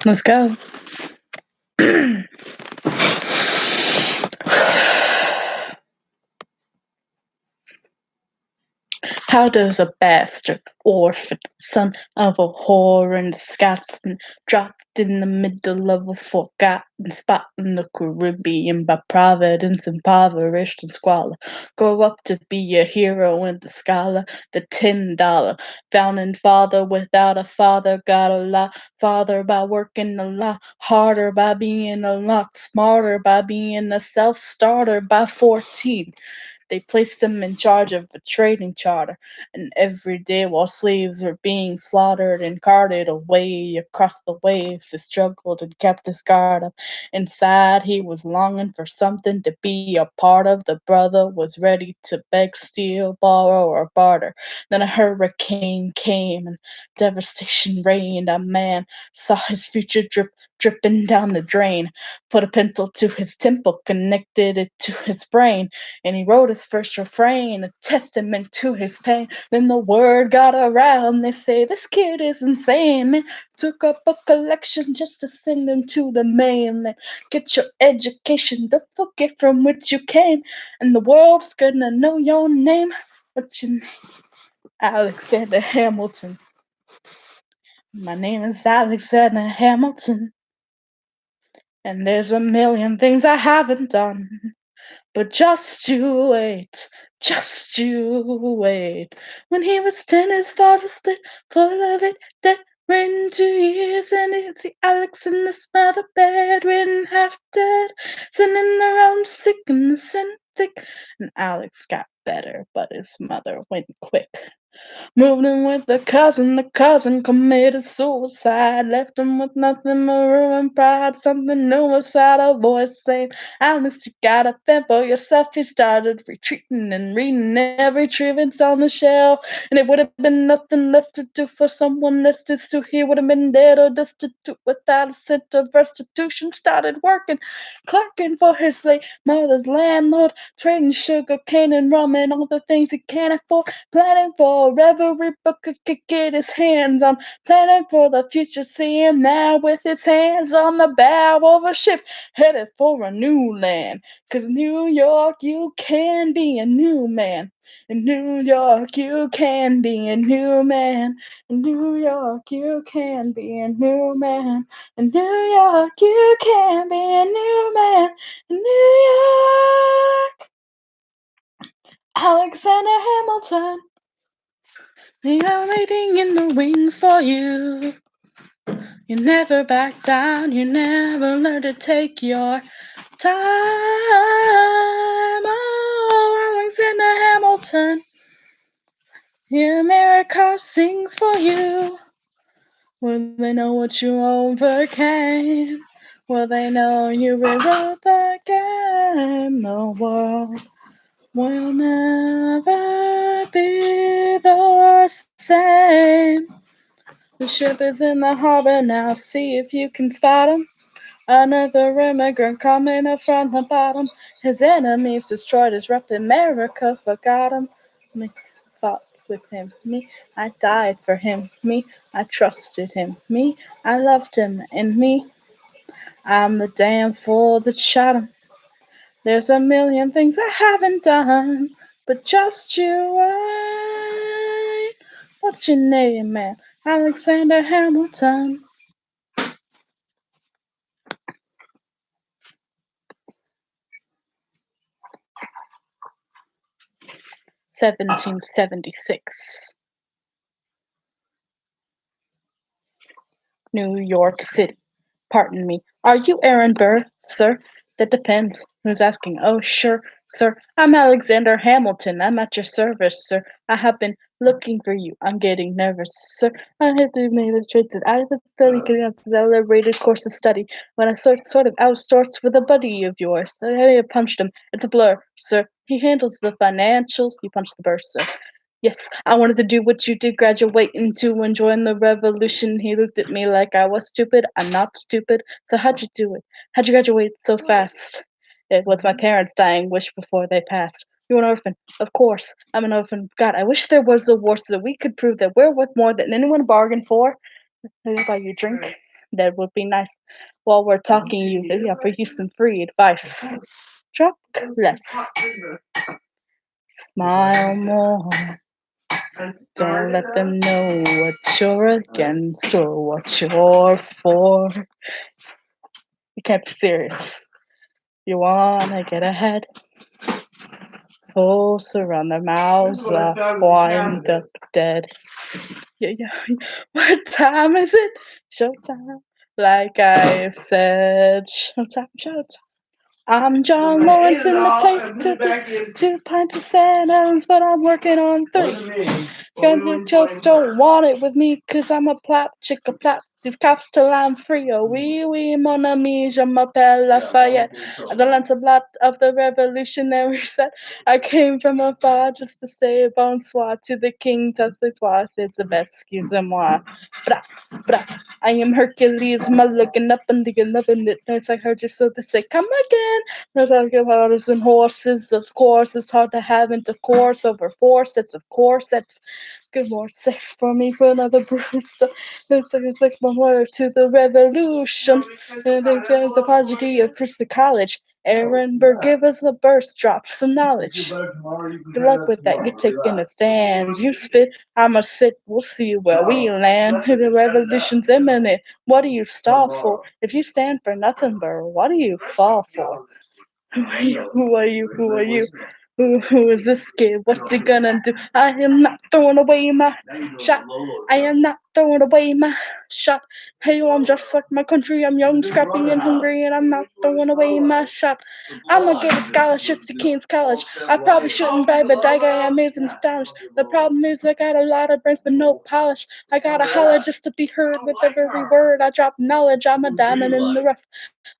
Let's go. How does a bastard, orphan, son of a whore and a Scotsman, dropped in the middle of a forgotten spot in the Caribbean by Providence, impoverished and squalor, grow up to be a hero and a scholar? The $10 founding father without a father got a lot farther by working a lot harder, by being a lot smarter, by being a self-starter. By 14, they placed him in charge of a trading charter, and every day while slaves were being slaughtered and carted away across the waves, he struggled and kept his guard up. Inside, he was longing for something to be a part of. The brother was ready to beg, steal, borrow, or barter. Then a hurricane came and devastation reigned. A man saw his future dripping down the drain, put a pencil to his temple, connected it to his brain, and he wrote his first refrain, a testament to his pain. Then the word got around, they say this kid is insane. Man, took up a collection just to send him to the mainland. Get your education, don't forget from which you came, and the world's gonna know your name. What's your name? Alexander Hamilton. My name is Alexander Hamilton, and there's a million things I haven't done. But just you wait, just you wait. When he was 10, his father split, full of it, dead, written 2 years, and it's the Alex in this mother bedridden, half dead, sending around sick and the sin thick. And Alex got better, but his mother went quick. Moved in with the cousin committed suicide. Left him with nothing but ruined pride. Something new inside a voice saying, Alex, you gotta fend for yourself. He started retreating and reading every trivet on the shelf. And it would have been nothing left to do for someone else to he would have been dead or destitute without a cent of restitution. Started working, clerking for his late mother's landlord, trading sugar cane and rum and all the things he can't afford. Planning for every book he could get his hands on. Planning for the future, see him now with his hands on the bow of a ship, headed for a new land. 'Cause New York, you can be a new man. In New York, you can be a new man. In New York, you can be a new man. In New York, you can be a new man. In New York, Alexander Hamilton. We are waiting in the wings for you. You never back down, you never learn to take your time. Oh, Alexander Hamilton. Your America sings for you. Will they know what you overcame? Will they know you rewrote the game? The world will never be the same. The ship is in the harbor now, see if you can spot him. Another immigrant coming up from the bottom. His enemies destroyed his rep. America forgot him. Me fought with him. Me, I died for him. Me, I trusted him. Me, I loved him. And me, I'm the damn fool that shot him. There's a million things I haven't done, but just you wait. What's your name, man? Alexander Hamilton. 1776. New York City. Pardon me. Are you Aaron Burr, sir? That depends. Who's asking? Oh, sure, sir. I'm Alexander Hamilton. I'm at your service, sir. I have been looking for you. I'm getting nervous, sir. I had to make the trade that I have studied a celebrated course of study when I sort of outsourced with a buddy of yours. I punched him. It's a blur, sir. He handles the financials. You punched the bursar. Yes, I wanted to do what you did, graduate into and join the revolution. He looked at me like I was stupid. I'm not stupid. So how'd you do it? How'd you graduate so fast? It was my parents' dying wish before they passed. You're an orphan. Of course, I'm an orphan. God, I wish there was a war so that we could prove that we're worth more than anyone bargained for. How about you drink? That would be nice. While we're talking, you offer you some free advice. Drop less, smile more. Don't let them know what you're against or what you're for. You can't be serious. You wanna get ahead. Fools who run their mouths off wind up dead. Yeah, yeah. What time is it? Showtime. Like I said, showtime, showtime. I'm John Lawrence in the place to be. 2 pints of St. Helens, but I'm working on 3. Cause you just don't want it with me, cause I'm a plap, chick a plap. These cops till I'm free. Oh, oui, mon ami, je m'appelle Lafayette. The Lancelot of the Revolutionary set. I came from afar just to say bonsoir to the king. Touch the twice, it's the best, excusez-moi. Bra, bra. I am Hercules, my looking up and digging up in it. Nice, I heard you so to say, come again. No talking about and horses, of course. It's hard to have intercourse over 4 sets of corsets. Good more sex for me for another bruise. It's like my word to the revolution. And then the prodigy of Christian College. Ehrenberg, give us a burst, drop some knowledge. Good luck with that. You're taking a stand. You spit, I'ma sit. We'll see where we land. The revolution's imminent. What do you stall for? If you stand for nothing, bro, what do you fall for? Who are you? Who are you? Who are you? Who is this kid? What's he gonna do? I am not throwing away my shot. I am not throwing away my shot. Hey, I'm just like my country. I'm young, scrappy, and hungry, and I'm not throwing away my shot. I'm gonna get scholarships to King's College. I probably shouldn't buy, but that guy amazing astonished. The problem is I got a lot of brains but no polish. I gotta holler just to be heard with every word. I drop knowledge. I'm a diamond in the rough.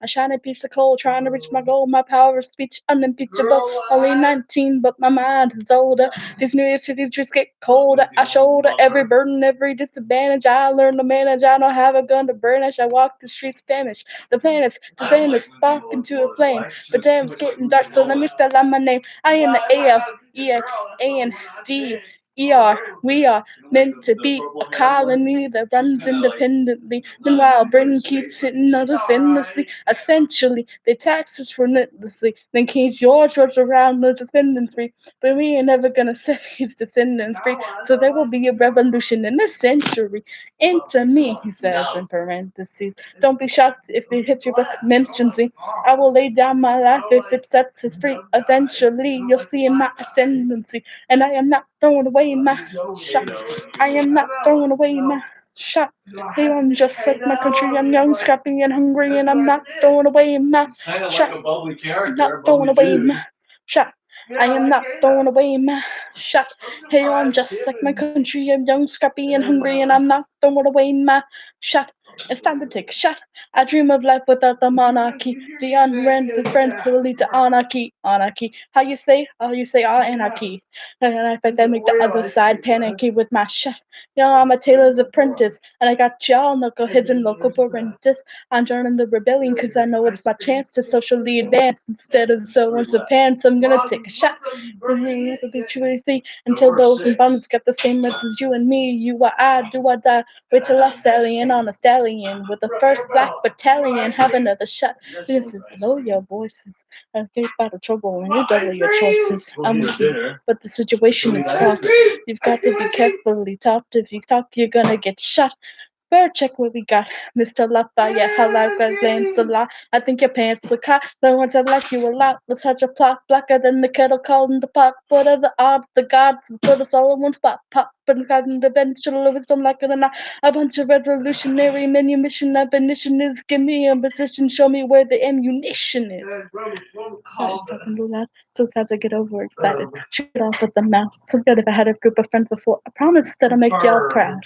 A shiny piece of coal trying to reach my goal. My power of speech unimpeachable. Only 19, but my mind is older. These New York City streets get colder. I shoulder every burden, every disadvantage. I learn to manage. I don't have a gun to burnish. I walk the streets famished. The planets just vanished, spark into a flame. But damn, it's getting dark, so let me spell out my name. I am the AFEXANDER. We are meant to be a colony that runs independently. Meanwhile, Britain keeps hitting us endlessly. Essentially, they tax us relentlessly. Then King George runs around with descendants free. But we ain't never gonna set his descendants free. So there will be a revolution in this century. Into me, he says in parentheses. Don't be shocked if it hits you but mentions me. I will lay down my life if it sets us free. Eventually, you'll see in my ascendancy. And I am not throwing away my shot. I am not throwing away my shot. Hey, I'm just like my country. I'm young, scrappy, and hungry, and I'm not throwing away my shot. I'm not throwing away my shot. I am not throwing away my shot. Hey, I'm just like my country. I'm young, scrappy, and hungry, and I'm not throwing away my shot. It's time to take a shot. I dream of life without the monarchy. The unrented friends will lead to anarchy. Anarchy. How you say? How you say? Anarchy. And I fight that make the other side panicky with my shot. You know, I'm a tailor's apprentice, and I got y'all knuckleheads and local parentis. I'm joining the rebellion because I know it's my chance to socially advance instead of sowing some pants. I'm gonna take a shot. It'll be truly until those in bonds get the same rights as you and me. You or I, do or die. Wait till I stallion on a stallion with the first black battalion. Have another shot. This is low your voices. I get out of trouble when you double your choices. I'm here, but the situation is fraught. You've got to be carefully taught. If you talk, you're gonna get shot. Better check what we got, Mr. Lafayette. I like that dance a lot. I think your pants look hot. The ones I like you a lot. Let's touch a plot blacker than the kettle called in the pot. What are the odds? The gods will put us all in one spot. Pop and cause the eventual wisdom like it or not. A bunch of resolutionary manumission definition is give me a position, show me where the ammunition is. Talking too loud. Sometimes I get overexcited. Shoot off at the mouth. So good if I had a group of friends before. I promise that I'll make y'all proud.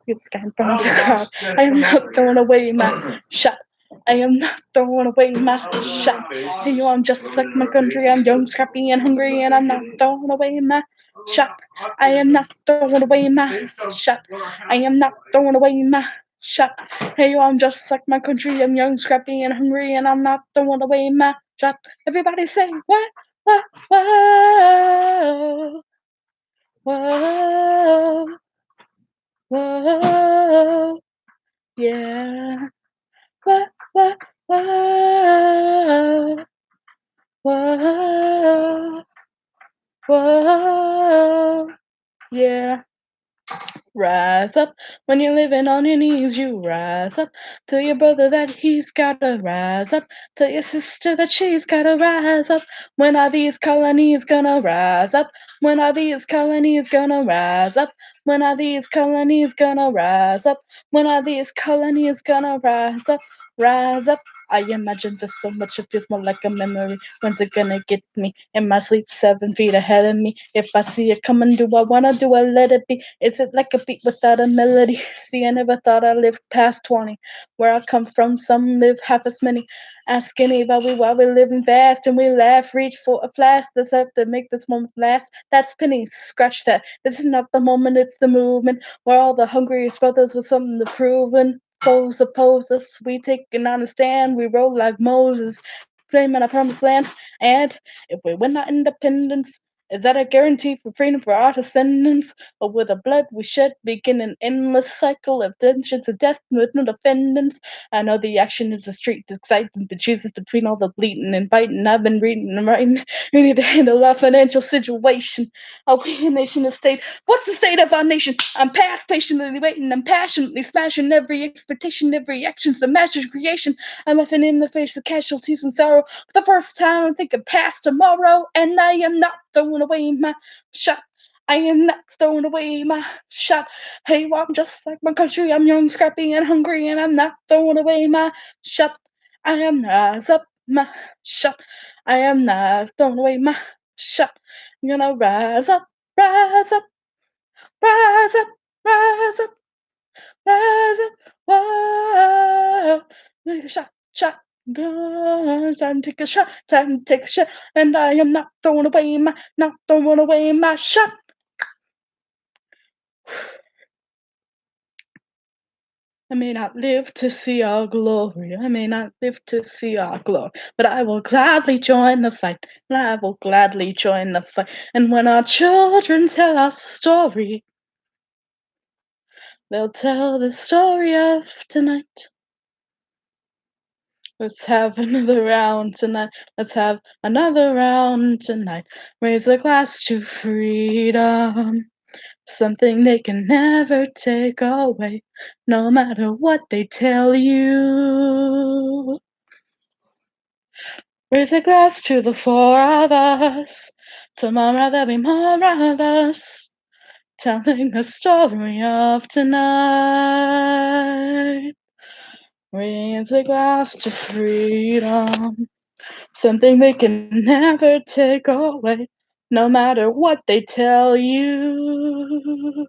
This guy in front of the crowd. I am not throwing away my shot. I am not throwing away my shot. Hey, yo, I'm just like my country. I'm young, scrappy, and hungry, and I'm not throwing away my shot. I am not throwing away my shot. I am not throwing away my shot. Hey, yo, I'm just like my country. I'm young, scrappy, and hungry, and I'm not throwing away my shot. Everybody say what? What? Whoa, whoa, whoa, yeah. Yeah. Rise up when you're living on your knees, you rise up. Tell your brother that he's gotta rise up. Tell your sister that she's gotta rise up. When are these colonies gonna rise up? When are these colonies gonna rise up? When are these colonies gonna rise up? When are these colonies gonna rise up? Rise up. I imagine just so much, it feels more like a memory. When's it gonna get me? In my sleep, 7 feet ahead of me. If I see it coming, do I wanna do I let it be? Is it like a beat without a melody? See, I never thought I lived past 20. Where I come from, some live half as many. Asking anybody why we living fast and we laugh, reach for a flash. Let's have to make this moment last. That's penny, scratch that. This is not the moment, it's the movement. Where all the hungriest brothers with something to prove. And foes oppose us, we take an honest stand. We roll like Moses, claim in our promised land. And if we win our independence, is that a guarantee for freedom for our descendants? Or with the blood we shed begin an endless cycle of dungeons of death with no defendants? I know the action is the street exciting, but chooses between all the bleeding and fighting. I've been reading and writing. We need to handle our financial situation. Are we a nation of state? What's the state of our nation? I'm past patiently waiting. I'm passionately smashing every expectation, every action's the master's creation. I'm laughing in the face of casualties and sorrow. For the first time, I'm thinking past tomorrow, and I am not throwing away my shot. I am not throwing away my shot. Hey, well, I'm just like my country. I'm young, scrappy, and hungry, and I'm not throwing away my shot. I am rise up my shot. I am not throwing away my shot. I'm gonna rise up, rise up, rise up, rise up. Whoa, take a shot, shot. Time to take a shot, time to take a shot, and I am not throwing away my shot. I may not live to see our glory. I may not live to see our glory, but I will gladly join the fight. And I will gladly join the fight. And when our children tell our story, they'll tell the story of tonight. Let's have another round tonight. Let's have another round tonight. Raise a glass to freedom. Something they can never take away, no matter what they tell you. Raise a glass to the four of us. Tomorrow there'll be more of us. Telling the story of tonight. Raise a glass to freedom. Something they can never take away, no matter what they tell you.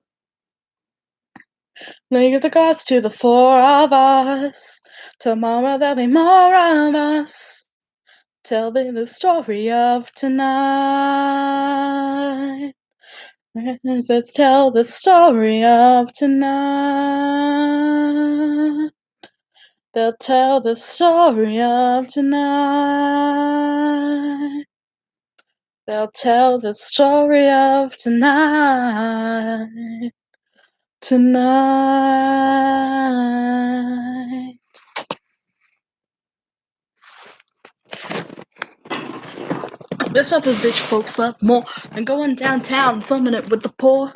Raise a glass to the four of us. Tomorrow there'll be more of us. Telling the story of tonight. Let's tell the story of tonight. They'll tell the story of tonight. They'll tell the story of tonight. Tonight. This what the bitch folks love more than going downtown, slumming it with the poor.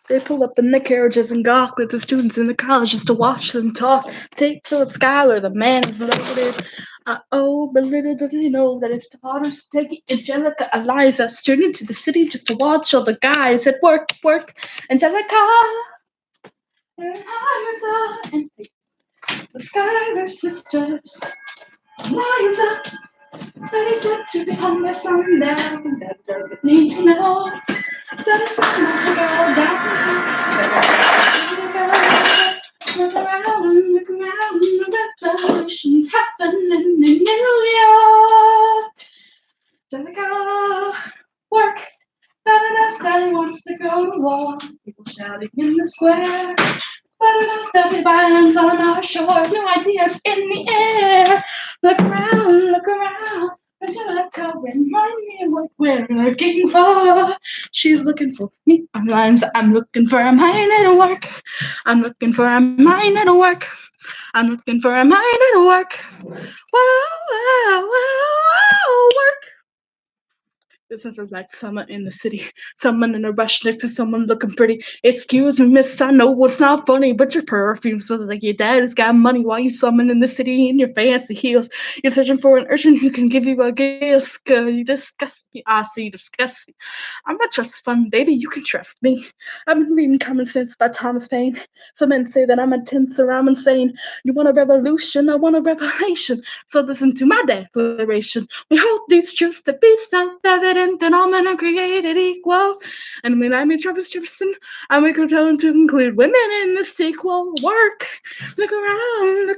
They pull up in their carriages and gawk with the students in the colleges to watch them talk. Take Philip Schuyler, the man is loaded. But little does he know that his daughter's taking Angelica Eliza straight into the city just to watch all the guys at work. Angelica and Eliza and the Schuyler sisters. Eliza, that is up to be home by sundown. That doesn't need to know that it's not to go down. Look around, the revolution's happening in New York. Angelica, work, bad enough that he wants to go to war. People shouting in the square. Bad enough there'll be violence on our shore. New ideas in the air. Look around. Angelica, remind me what we're looking for. She's looking for me on lines. I'm looking for a mind and work. I'm looking for a mind and work. I'm looking for a mind and work. Whoa, whoa, whoa, work. This is like someone in the city, someone in a rush next to someone looking pretty. Excuse me, miss, I know it's not funny, but your perfume smells like your dad's got money. While you someone in the city in your fancy heels, you're searching for an urchin who can give you a gift. Girl, you disgust me. I see, disgust me. I'm a trust fund, baby. You can trust me. I've been reading Common Sense by Thomas Paine. Some men say that I'm intense or I'm insane. You want a revolution? I want a revelation. So listen to my declaration. We hold these truths to be self-evident that all men are created equal. And when I'm in Travis Jefferson, I make a tone to include women in the sequel work. Look around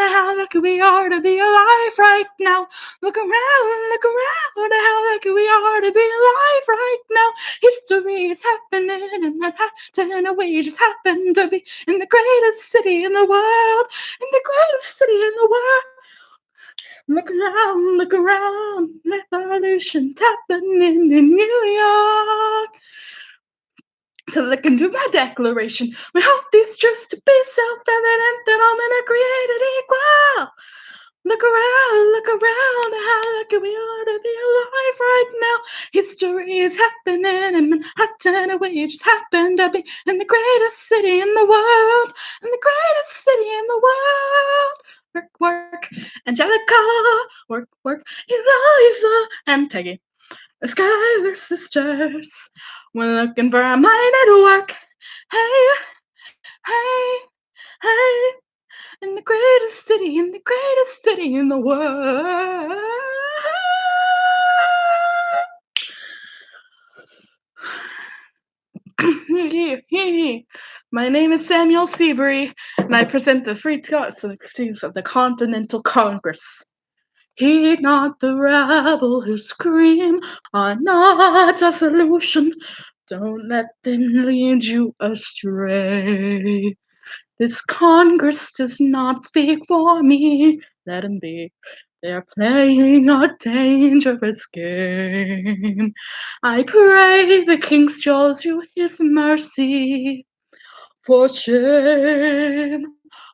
at how lucky we are to be alive right now. Look around at how lucky we are to be alive right now. History is happening in Manhattan, and we just happen to be in the greatest city in the world. In the greatest city in the world. Look around, revolution's happening in New York. To look into my declaration, we hope these truths to be self-evident that all men are created equal. Look around at how lucky we are to be alive right now. History is happening in Manhattan, and we just happen to be in the greatest city in the world. In the greatest city in the world. Work, Angelica, work, Eliza, and Peggy. The Schuyler sisters. We're looking for a mind at work. Hey, hey, hey. In the greatest city in the world. My name is Samuel Seabury, and I present the free constitutions of the Continental Congress. Heed not the rabble who scream are not a solution. Don't let them lead you astray. This Congress does not speak for me. Let them be. They're playing a dangerous game. I pray the King shows you his mercy. For shame,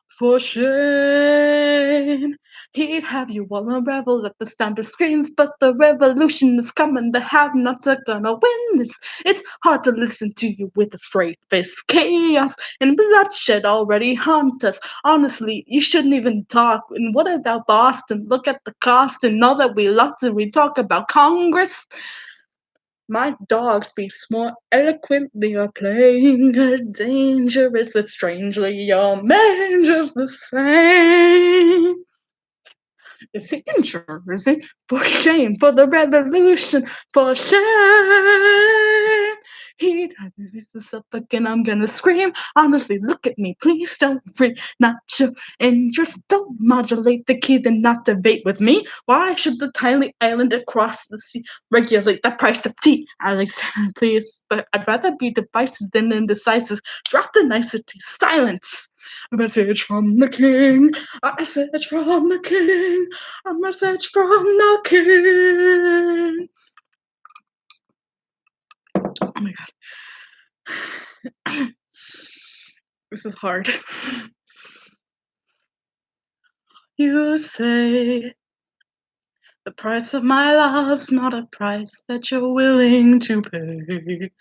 for shame. He'd have you all unravel at the sound of screams, but the revolution is coming. The have-nots are gonna win this. It's hard to listen to you with a straight face. Chaos and bloodshed already haunt us. Honestly, you shouldn't even talk. And what about Boston? Look at the cost and all that we lost, and we talk about Congress. My dog speaks more eloquently or playing a dangerous but strangely your man just the same. It's the Jersey, for shame, for the revolution, for shame. He this up again, I'm gonna scream. Honestly, look at me, please don't free. Not your interest, don't modulate the key, then not debate with me. Why should the tiny island across the sea regulate the price of tea? Alexander, please, but I'd rather be divisive than indecisive. Drop the nicety, silence. A message from the king, a message from the king, a message from the king. Oh my god. This is hard. You say the price of my love's not a price that you're willing to pay.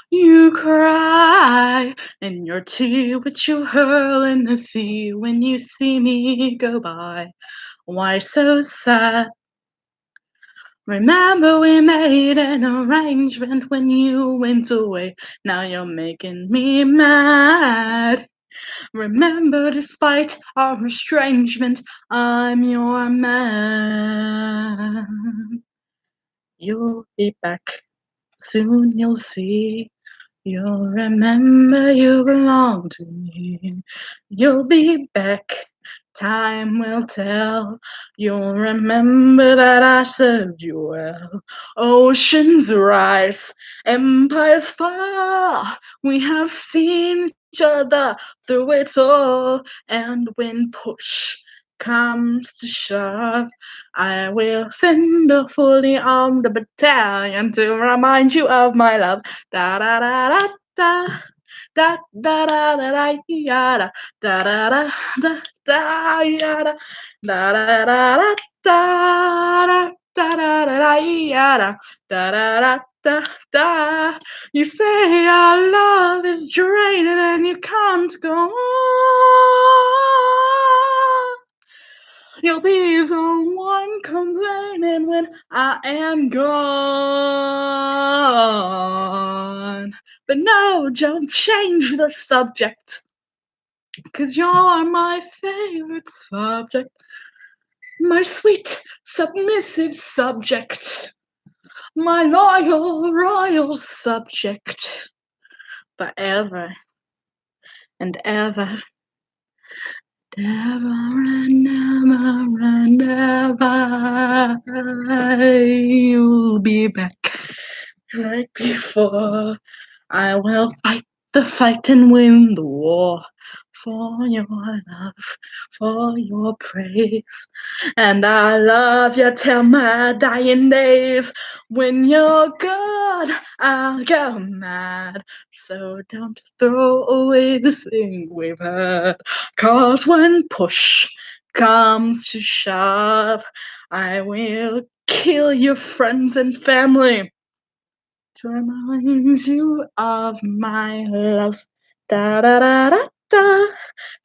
You cry in your tea, which you hurl in the sea when you see me go by. Why so sad? Remember we made an arrangement when you went away. Now you're making me mad. Remember, despite our estrangement, I'm your man. You'll be back soon, you'll see. You'll remember you belong to me. You'll be back, time will tell. You'll remember that I served you well. Oceans rise, empires fall. We have seen each other through it all. And when push comes to shove, I will send a fully armed battalion to remind you of my love. Da da da da da. Da da da da da yada da da da da da yada da da da da da da da da da yada, da da da da da. You say our love is draining and you can't go on. You'll be the one complaining when I am gone. But no, don't change the subject, 'cause you're my favorite subject. My sweet, submissive subject. My loyal, royal subject. Forever and ever. Ever and ever and ever, you'll be back like before. I will fight the fight and win the war for your love, for your praise. And I love you till my dying days. When you're good, I'll go mad. So don't throw away this thing we've had. 'Cause when push comes to shove, I will kill your friends and family to remind you of my love. Da da da da da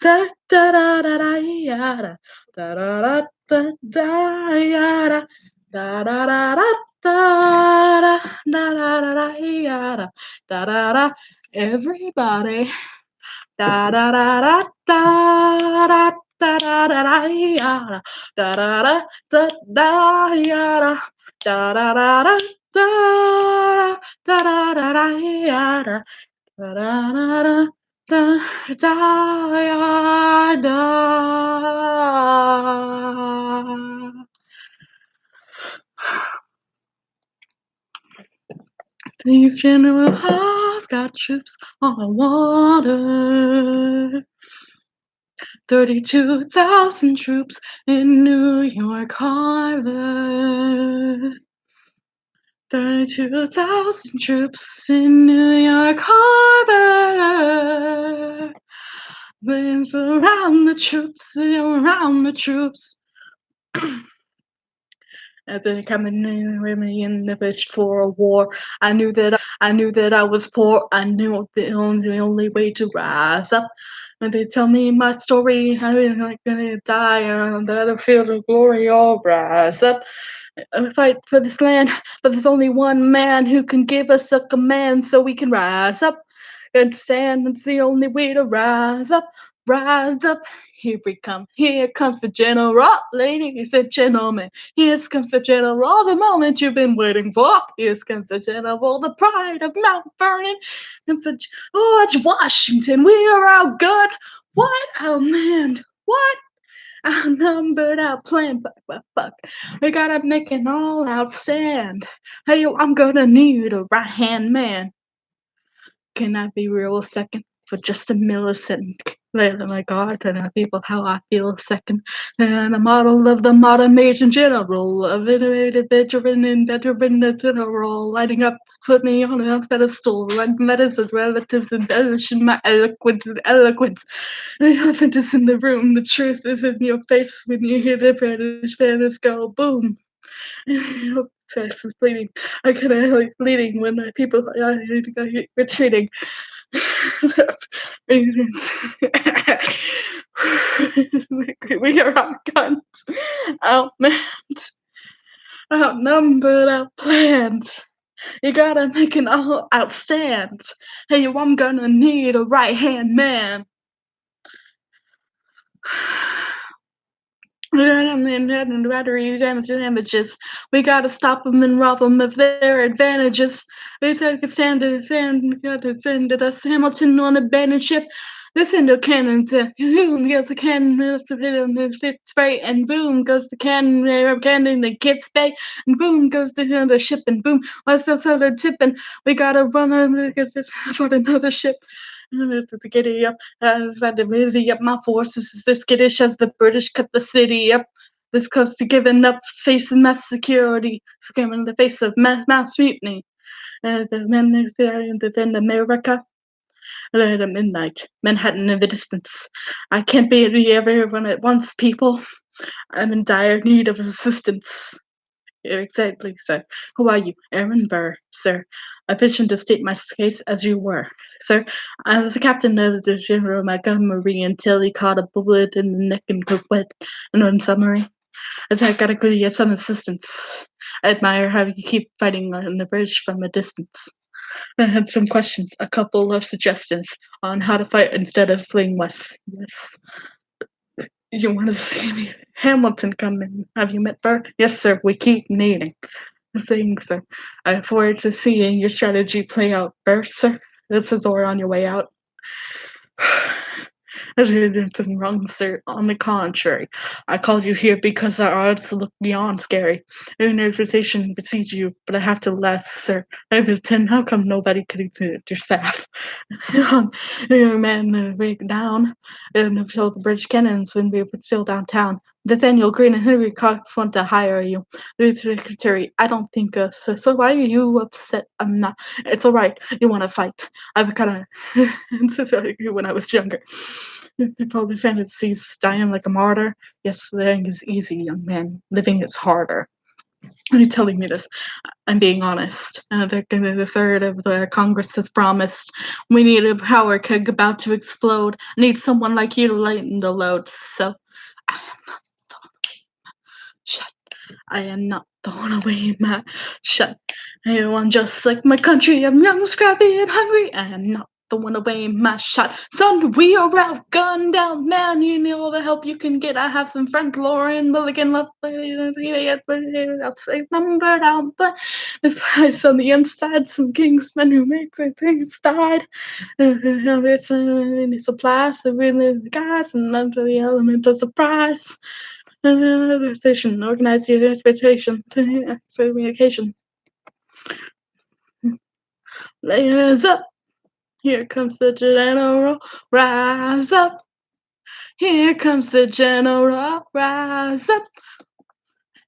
da da da da da yada, da da da da da yada, da da da da da da da da da yada, da da da. Everybody, da da da da da da da da da da yada, da da da da da yada, da da da da da da da da da yada, da da da da da da da. These general has got troops on the water. 32,000 troops in New York Harbor. 32,000 troops in New York Harbor. They surround the troops, around the troops. As they coming in with me in the fish for a war. I knew that I was poor. I knew the only way to rise up. When they tell me my story, I'm not gonna die on the battlefield of glory. I'll rise up. Fight for this land, but there's only one man who can give us a command so we can rise up and stand. It's the only way to rise up, rise up. Here we come, here comes the general, ladies and gentlemen. Here comes the general, the moment you've been waiting for. Here comes the general, the pride of Mount Vernon. It's the George Washington. We are all good. What? Oh man, what? Outnumbered, outplanned, fuck. We gotta make an all-out stand. Hey, I'm gonna need a right-hand man. Can I be real a second? For just a millisecond. Oh my God, telling people how I feel a second. And a model of the modern Major General, of innovative veteran and veteran general, lighting up to put me on a pedestal, like medicine, relatives, embellishing my eloquence and eloquence. The elephant is in the room, the truth is in your face when you hear the British banners go boom. Face is bleeding. I kind of like bleeding when the people are retreating. We are outgunned, outmanned, outnumbered, outplanned. You gotta make an all-out stand. Hey, I'm gonna need a right-hand man. And battery damages. We gotta stop them and rob them of their advantages. We take a stand to stand, gotta send it us Hamilten on a abandoned ship. They send a cannon to boom goes the cannon, it's spray, and boom goes the cannon, the kid spray, and boom goes the ship, and boom, let's go so they're tipping. We gotta run for another ship. To giddy up, had to really up my forces. This skittish as the British cut the city up. This close to giving up, facing mass security, screaming in the face of mass mutiny. The men there in America, at midnight, Manhattan in the distance. I can't be everyone at once, people. I'm in dire need of assistance. Exactly, sir. Who are you? Aaron Burr, sir. I petition to state my case as you were, sir. I was the captain of the General Montgomery until he caught a bullet in the neck and got wet. And in summary, I think I gotta go get some assistance. I admire how you keep fighting on the bridge from a distance. I have some questions, a couple of suggestions on how to fight instead of fleeing west. Yes. You want to see me? Hamilten come in. Have you met Burr? Yes, sir. We keep meeting. Thanks, sir. I look forward to seeing your strategy play out, Burr, sir. This is Zora on your way out. I did anything wrong, sir. On the contrary, I called you here because our odds look beyond scary. An reputation precedes you, but I have to laugh, sir. I pretend, how come nobody could even your staff? Young man, break down and fill the bridge cannons when we were still downtown. Nathaniel Green and Henry Cox want to hire you. The secretary, I don't think so. So why are you upset? I'm not. It's all right. You want to fight. I've kind of when I was younger. People the fantasies dying like a martyr. Yes, living is easy, young man. Living is harder. Are you telling me this? I'm being honest. The third of the Congress has promised. We need a power keg about to explode. I need someone like you to lighten the load. So I am not throwing away my shut. I am not throwing away my shut. I'm just like my country. I'm young, scrappy, and hungry. I am not throwing away my shot. Son, we are out, gun down, man. You need all the help you can get. I have some friends, Lauren, Milligan, left, I'll say numbered out, but besides on the inside, some kingsmen who make their things died. It's any supplies, so really the guys, and under the element of surprise. Organization, organize your expectation, communication. Layers up. Here comes the general. Rise up. Here comes the general. Rise up.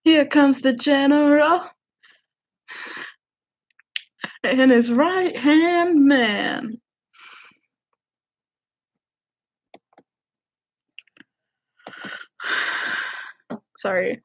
Here comes the general and his right hand man. Sorry.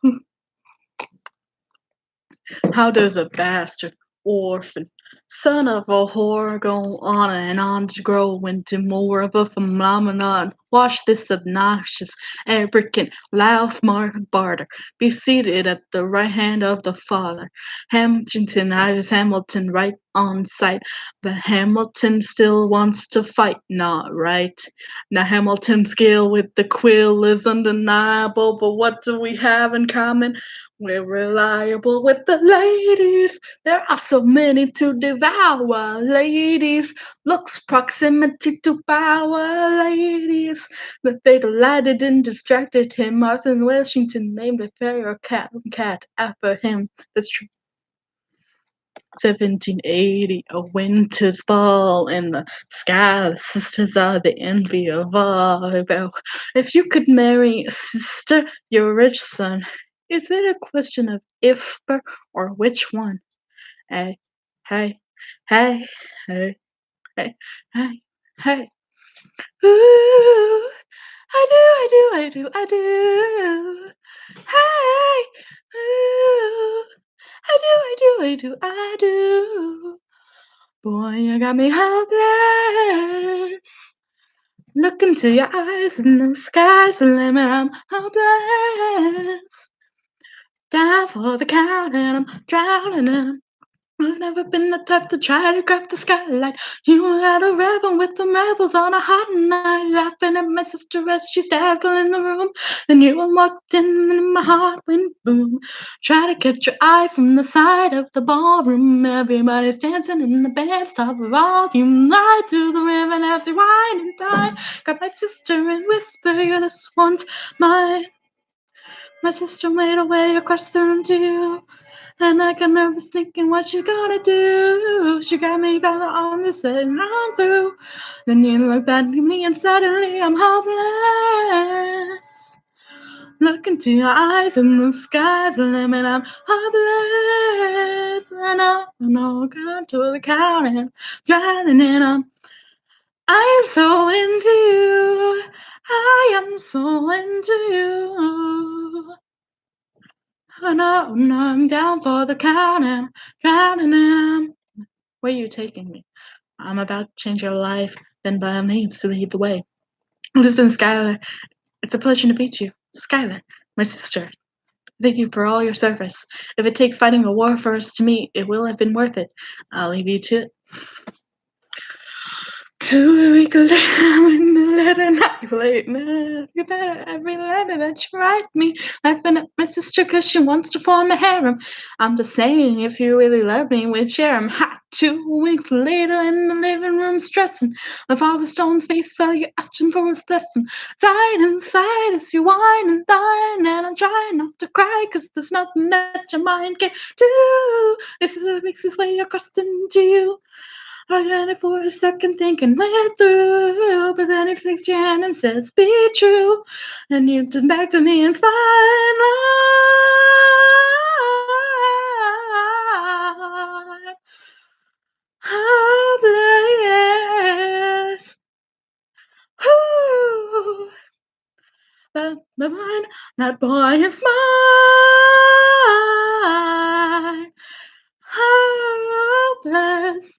How does a bastard, orphan, son of a whore go on and on to grow into more of a phenomenon? Watch this obnoxious, arrogant, loud-mouthed barter be seated at the right hand of the Father. Hamilton has Hamilton right on sight, but Hamilton still wants to fight, not right. Now Hamilton's skill with the quill is undeniable, but what do we have in common? We're reliable with the ladies. There are so many to devour, ladies. Looks, proximity to power, ladies. But they delighted and distracted him. Martha Washington named a pharaoh cat after him. That's true. 1780, a winter's ball in the sky. The sisters are the envy of all. Well, if you could marry a sister, your rich son, is it a question of if or which one? Hey, hey, hey, hey, hey, hey, hey. Ooh, I do, I do, I do, I do. Hey, ooh, I do, I do, I do, I do. Boy, you got me helpless. Look into your eyes and the sky's the limit. I'm helpless. Down for the count and I'm drowning in. I've never been the type to try to grab the skylight. You had a rebel with the rebels on a hot night, laughing at my sister as she's dazzling in the room. Then you walked in and my heart went boom. Try to catch your eye from the side of the ballroom. Everybody's dancing in the best of volume. Lie to the river as you whine and die. Grab my sister and whisper, you're this one's mine. My sister made her way across the room to you. And I got nervous thinking what you gonna do. She got me by the arm and said, run through. Then you look back at me and suddenly I'm helpless. Look into your eyes and the sky's the limit. I'm helpless. And I know, come to the count and drowning in. I am so into you. I am so into you. Oh, no, no, I'm down for the counting, counting them. Where are you taking me? I'm about to change your life, then by all means to lead the way. It has been Skylar. It's a pleasure to meet you. Skylar, my sister. Thank you for all your service. If it takes fighting a war for us to meet, it will have been worth it. I'll leave you to it. 2 weeks later, I'm in the letter, not late now. You better every letter that you write me. Laughing at my sister 'cause she wants to form a harem. I'm just saying, if you really love me, we'd share 'em. Ha! 2 weeks later, in the living room, stressing. My father Stone's face value, asking for his blessing. Dying inside as you whine and dine, and I'm trying not to cry 'cause there's nothing that your mind can do. This is what makes its way across into you. I got it for a second thinking we're through, but then he takes your hand and says, be true. And you turn back to me and smile. Hopeless. Ooh, the mine, that boy is mine. Hopeless.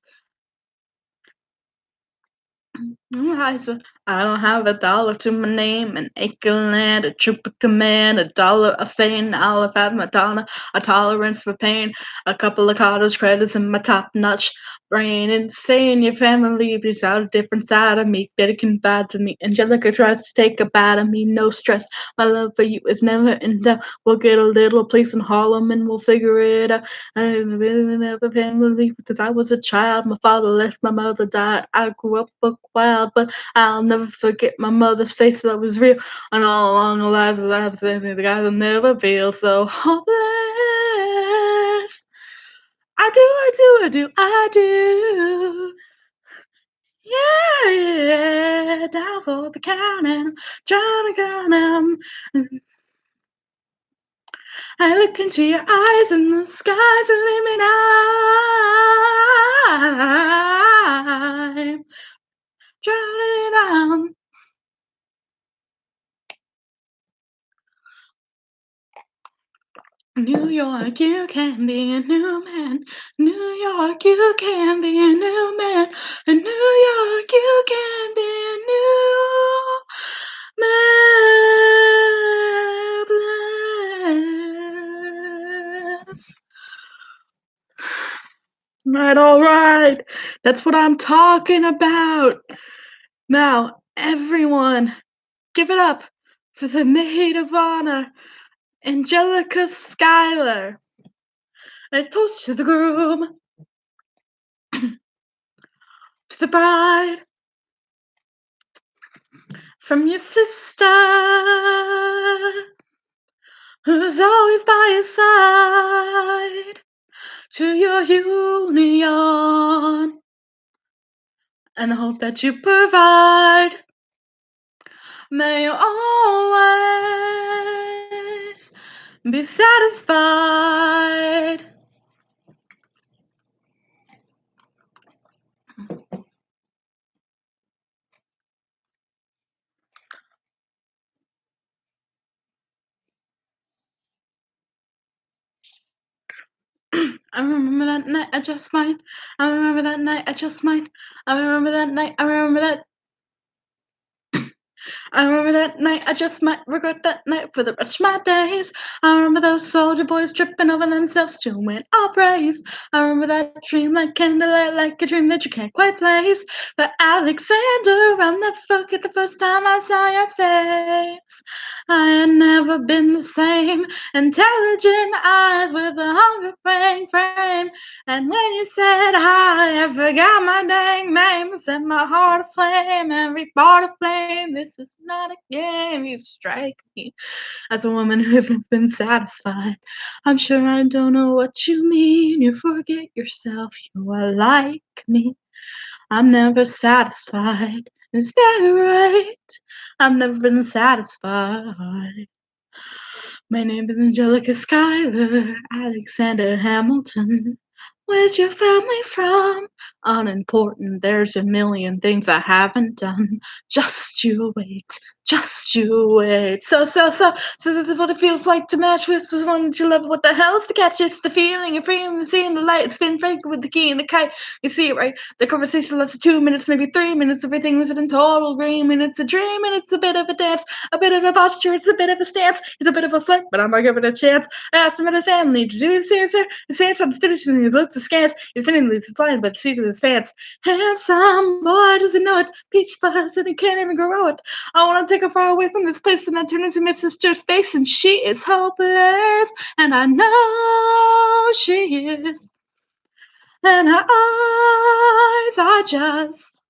I don't have a dollar to my name, an acre land, a troop of command, a dollar of fame. I'll have had Madonna, a tolerance for pain, a couple of college credits, and my top-notch brain. Insane, your family is out a different side of me. Betty confides in me. Angelica tries to take a bite of me. No stress. My love for you is never in doubt. We'll get a little place in Harlem and we'll figure it out. I didn't have a family because I was a child. My father left, my mother died. I grew up buck wild, but I'll never forget my mother's face that was real. And all along the lives that I've seen, the guys will never feel so hopeless. I do, I do, I do, I do. Yeah, yeah, down for the count and trying to count 'em. I look into your eyes and the sky's the limit. I'm drowning out. New York, you can be a new man. New York, you can be a new man. In New York, you can be a new man. Bless. Right, all right. That's what I'm talking about. Now, everyone, give it up for the maid of honor, Angelica Schuyler. A toast to the groom, to the bride, from your sister, who's always by your side, to your union, and the hope that you provide. May you always be satisfied. I remember that night, I just might. I remember that night, I just might. I remember that night, I remember that. I remember that night, I just might regret that night for the rest of my days. I remember those soldier boys tripping over themselves to win all praise. I remember that dream like candlelight, like a dream that you can't quite place. But Alexander, I'll never forget the first time I saw your face. I had never been the same. Intelligent eyes with a hunger praying frame. And when you said hi, I forgot my dang name. Set my heart aflame, every part aflame. This is not a game. You strike me as a woman who hasn't been satisfied. I'm sure I don't know what you mean. You forget yourself. You are like me. I'm never satisfied. Is that right? I've never been satisfied. My name is Angelica Schuyler, Alexander Hamilton. Where's your family from? Unimportant, there's a million things I haven't done. Just you wait, Just you wait. This is what it feels like to match with was one that you love. What the hell's the catch? It's the feeling of freedom, the seeing the light, spin frank with the key and the kite. You see it, right? The conversation lasts 2 minutes, maybe 3 minutes. Everything was in total green, and it's a dream, and it's a bit of a dance, a bit of a posture, it's a bit of a stance, it's a bit of a flirt, but I'm not giving it a chance. I asked him at his family, did you see his answer? His answer on the stitches and his looks askance. He's pinning his flying by the seat of his pants. Handsome boy, does he know it? Peach fuzz, and he can't even grow it. I want to take her far away from this place, and I turn into my sister's face, and she is hopeless, and I know she is. And her eyes are just,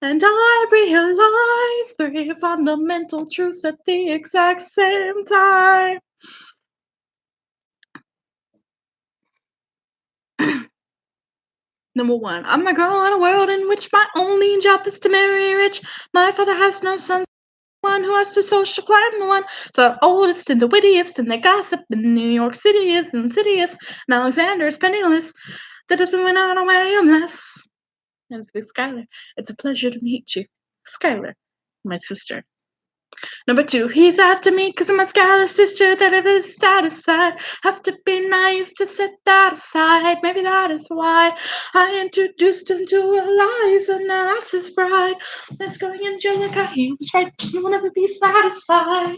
and I realize 3 fundamental truths at the exact same time. Number 1, I'm a girl in a world in which my only job is to marry rich. My father has no sons. One who has to social climb, the one the oldest and the wittiest, and the gossip in New York City is insidious. And Alexander is penniless. That doesn't win out on why I am less. And it's Skylar. It's a pleasure to meet you. Skylar, my sister. Number 2, he's after me because I'm a Skylar sister that of his status side. Have to be naive to set that aside. Maybe that is why I introduced him to Eliza, and now that's his bride. Let's go, Angelica, he was right. You will never be satisfied.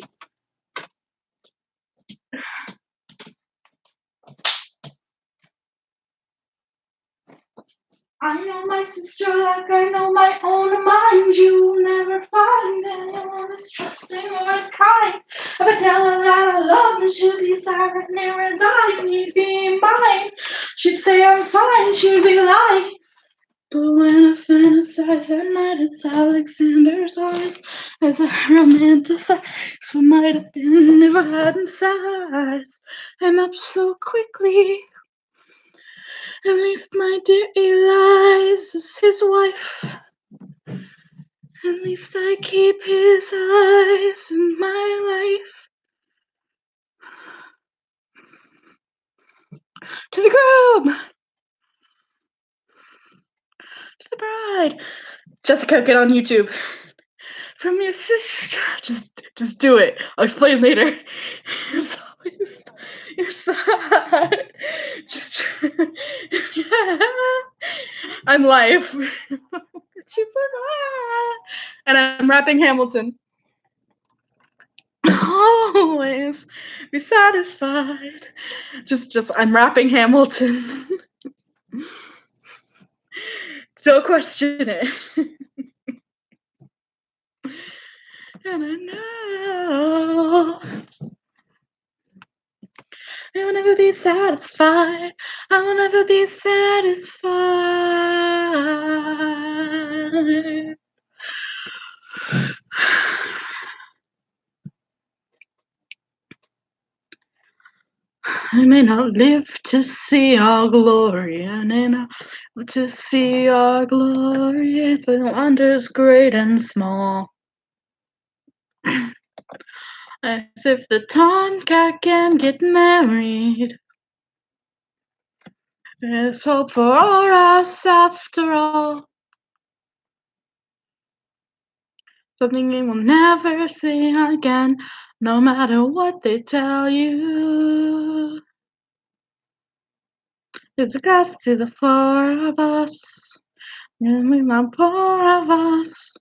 I know my sister like I know my own mind. You'll never find anyone as trusting or as kind. If I tell her that I love her, she'll be silent and resign. You'd be mine. She'd say I'm fine, she'd be lying. But when I fantasize at night, it's Alexander's eyes as I romanticize what might have been if I hadn't sighs. I'm up so quickly. At least my dear Eliza is his wife. At least I keep his eyes in my life. To the groom! To the bride! Jessica, get on YouTube. From your sister. Just do it. I'll explain later. It's always your side. Just I'm life. And I'm rapping Hamilten. Always be satisfied. Just I'm rapping Hamilten. Don't question it. And I know I will never be satisfied. I will never be satisfied. I may not live to see our glory, I may not live to see our glory. The wonders great and small. As if the tomcat can get married. There's hope for us after all. Something you will never see again, no matter what they tell you. There's a glass to the 4 of us, and we my 4 of us.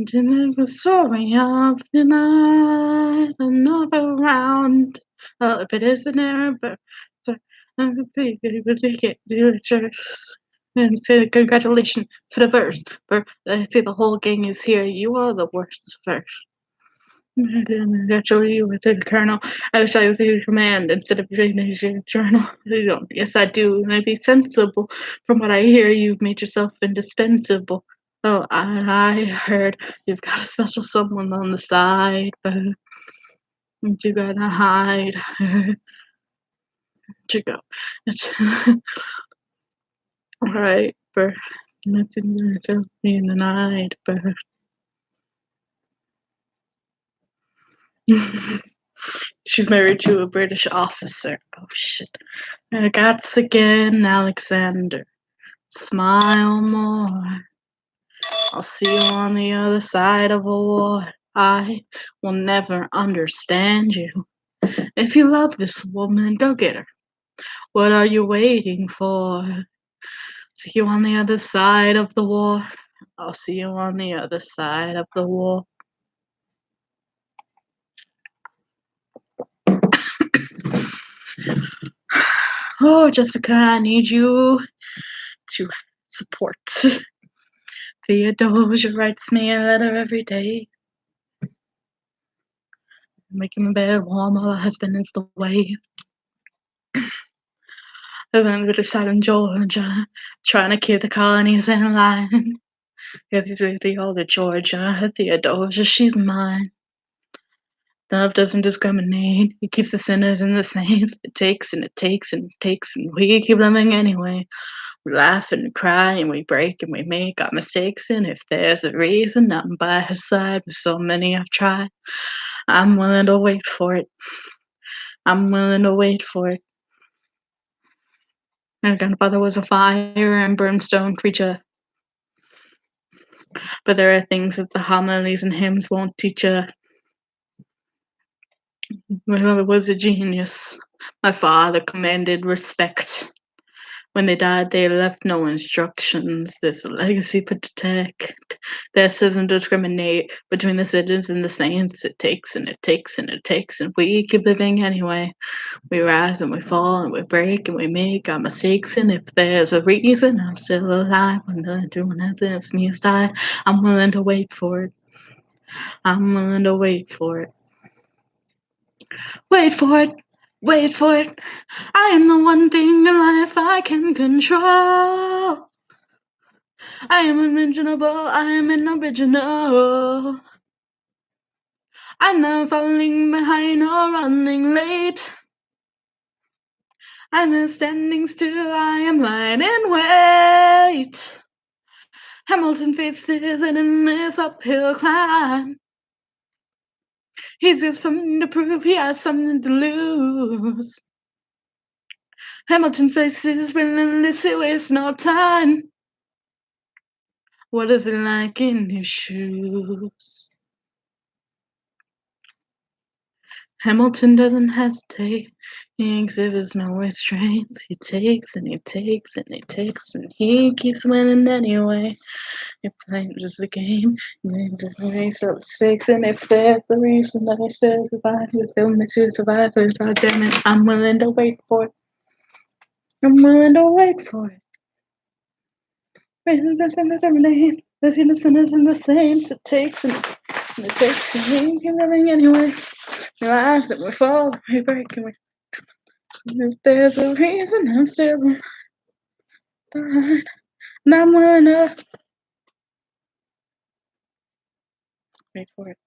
Didn't the story of the night, another round. If it is an error, but and say congratulations to the verse. For I say the whole gang is here. You are the worst verse. Naturally, you with the colonel. I wish I was your command instead of your journal. Yes, I do. I'd be sensible. From what I hear, you've made yourself indispensable. Oh, I heard you've got a special someone on the side, but you gotta hide. You go. All right, but that's in the night, but. She's married to a British officer. Oh shit. Regards again, Alexander. Smile more. I'll see you on the other side of a war. I will never understand you. If you love this woman, go get her. What are you waiting for? See you on the other side of the war. I'll see you on the other side of the war. Oh, Jessica, I need you to support. Theodosia writes me a letter every day, making my bed warm while her husband is away. And then we decide in Georgia, trying to keep the colonies in line. The older Georgia, Theodosia, she's mine. Love doesn't discriminate. It keeps the sinners and the saints. It takes and it takes and it takes, and we keep living anyway. We laugh and cry and we break and we make our mistakes. And if there's a reason, I'm by her side. With so many I've tried, I'm willing to wait for it. I'm willing to wait for it. My grandfather was a fire and brimstone preacher, but there are things that the homilies and hymns won't teach you. My father was a genius. My father commanded respect. When they died, they left no instructions. There's a legacy to protect. That doesn't discriminate between the sinners and the saints. It takes and it takes and it takes, and we keep living anyway. We rise and we fall and we break and we make our mistakes. And if there's a reason I'm still alive, I'm willing to do nothing if needs die. I'm willing to wait for it. I'm willing to wait for it. Wait for it. Wait for it. I am the one thing in life I can control. I am unmentionable, I am unoriginal. I'm not falling behind or running late. I'm not standing still, I am lying in wait. Hamilten faces an endless uphill climb. He's got something to prove, he has something to lose. Hamilton faces relentless, he wastes no time. What is it like in his shoes? Hamilton doesn't hesitate. He exhibits no restraints. He takes and he takes and he takes and he keeps winning anyway. He plays just the game. The race up stakes, and if there's the reason that I said goodbye, you feel me to survive. But God damn it, I'm willing to wait for it. I'm willing to wait for it. There's the sinners and the saints. It takes and it takes and we keep living anyway. We rise and we fall, we break and we. If there's a reason I'm still alive, and I'm willing to wait for it.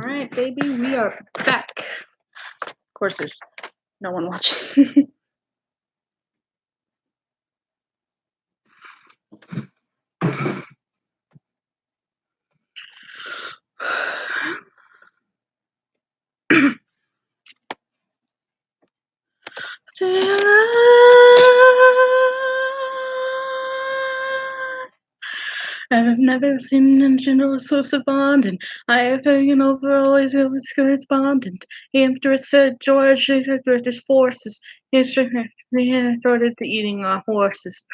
Alright, baby, we are back. Of course, there's no one watching. Still alive. I've never seen an general source of bonding. I have taken over always correspondent. After said George with his forces, he started to eating horses.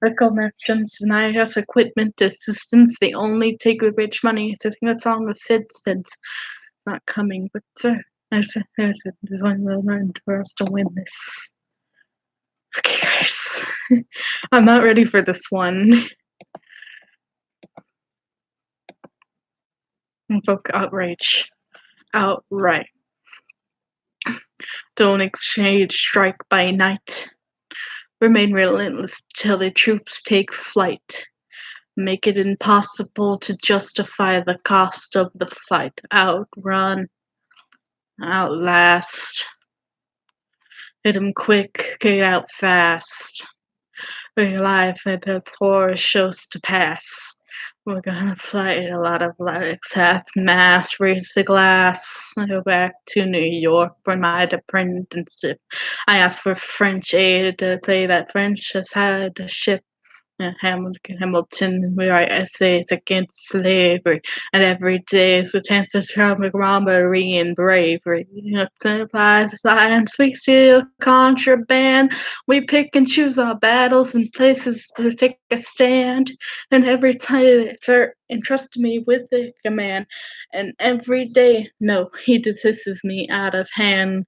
Local merchants deny us equipment assistance. They only take the rich money to sing a song of Sid Spence. Not coming, but there's one moment for us to win this. Okay, guys. I'm not ready for this one. Invoke outrage. Outright. Don't exchange strike by night. Remain relentless till the troops take flight. Make it impossible to justify the cost of the fight. Outrun. Outlast. Hit 'em quick, get out fast. Real life and its horror shows to pass. We're gonna fight a lot of lives, half mast, raise the glass. I go back to New York for my apprenticeship. I asked for French aid to say that French has had a ship. Hamilten, we write essays against slavery, and every day is a chance to show robbery and bravery. It applies science, we steal contraband. We pick and choose our battles and places to take a stand. And every time sir entrust me with the command, and every day, no, he dismisses me out of hand.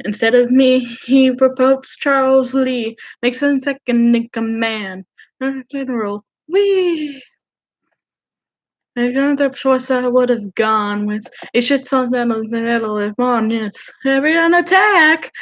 Instead of me, he proposed Charles Lee, makes him second in command. General, we. Another choice I would have gone with. It should something of the middle of on, yes. Every attack!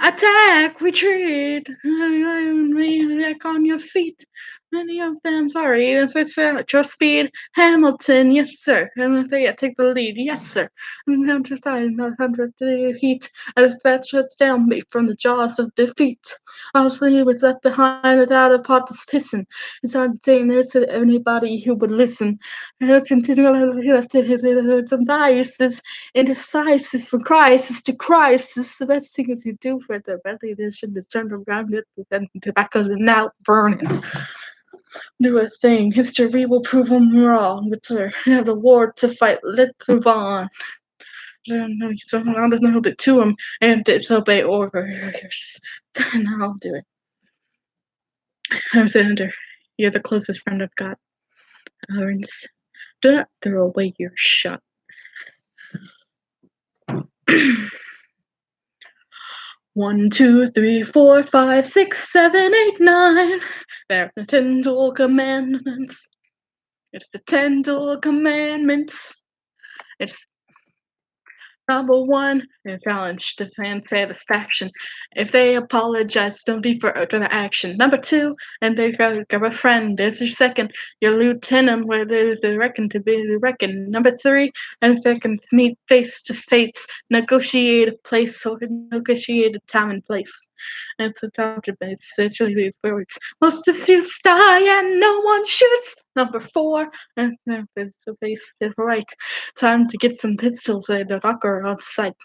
Attack! Retreat! Back on your feet. Many of them, sorry, if it's at your speed. Hamilton, yes, sir. And if they take the lead, yes, sir. And I'm just not under the heat. As that shuts down me from the jaws of defeat. Obviously, was left behind without a pot to pissing. It's hard saying there to anybody who would listen. And it's continually left to his biases. Indecisive from crisis to crisis. The best thing you do for the belly edition is turn around it and tobacco and now burning. Do a thing. History will prove them wrong. But sir, have the war to fight. Let's move on. So I'll just hold it to him and disobey orders. And I'll do it. Alexander, you're the closest friend I've got. Lawrence, do not throw away your shot. 1, 2, 3, 4, 5, 6, 7, 8, 9. They're the 10 dual commandments. It's the 10 dual commandments. It's number 1, challenge, defend, satisfaction. If they apologize, don't be for the action. Number 2, and they got a friend. There's your second, your lieutenant, where there's a reckon to be reckoned. Number 3, and seconds meet face to face, negotiate a place or negotiate a time and place. And it's a time to base, essentially words. Most of you die and no one shoots. Number 4, and face to face is right. Time to get some pistols and a rocker on site.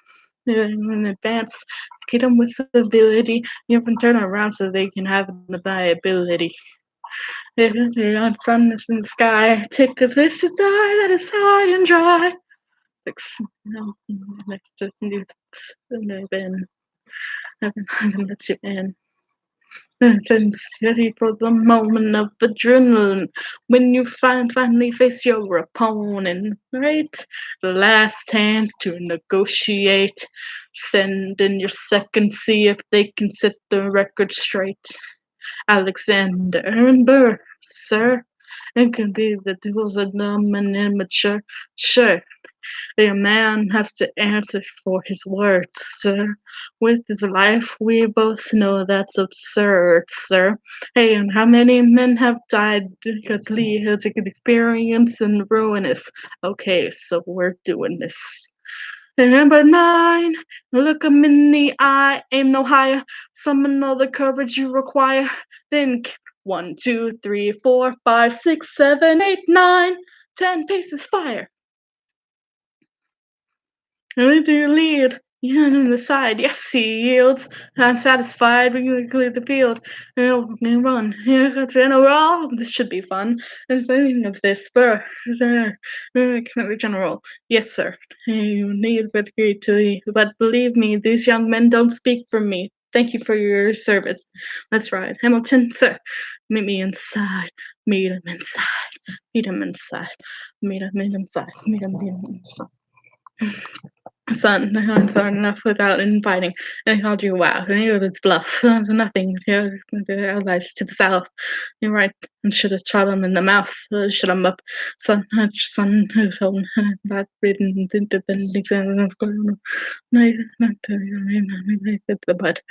In advance, get them with ability. You can turn around so they can have the liability. The sun is in the sky. Take a place to die that is high and dry. Next to you, Ben. Heaven lets you in. And ready for the moment of adrenaline when you finally face your opponent, right? The last chance to negotiate. Send in your second, see if they can set the record straight. Alexander and Burr, sir. It can be the duels of dumb and immature. Sure, A man has to answer for his words, sir. With his life, we both know that's absurd, sir. Hey, and how many men have died because Lee has experience and ruinous? Okay, so we're doing this. And number 9, look 'em in the eye, aim no higher, summon all the courage you require. Think 1, 2, 3, 4, 5, 6, 7, 8, 9, 10 paces fire. Who do you lead? You on the side. Yes, he yields. I'm satisfied. We can clear the field. And run. Here comes General. This should be fun. And thinking of this spur. General. Yes, sir. You need but agree to leave. But believe me, these young men don't speak for me. Thank you for your service. Let's ride. Hamilton, sir. Meet me inside. Meet him inside. Meet him inside. Meet him inside. Meet him inside. Son, I saw enough without inviting. I called you out. I knew it's bluff. Nothing. The allies to the south. You're right. I should have shot him in the mouth. Shut him up. Son, who's home. That ridden into the exam of not to your name. The butt.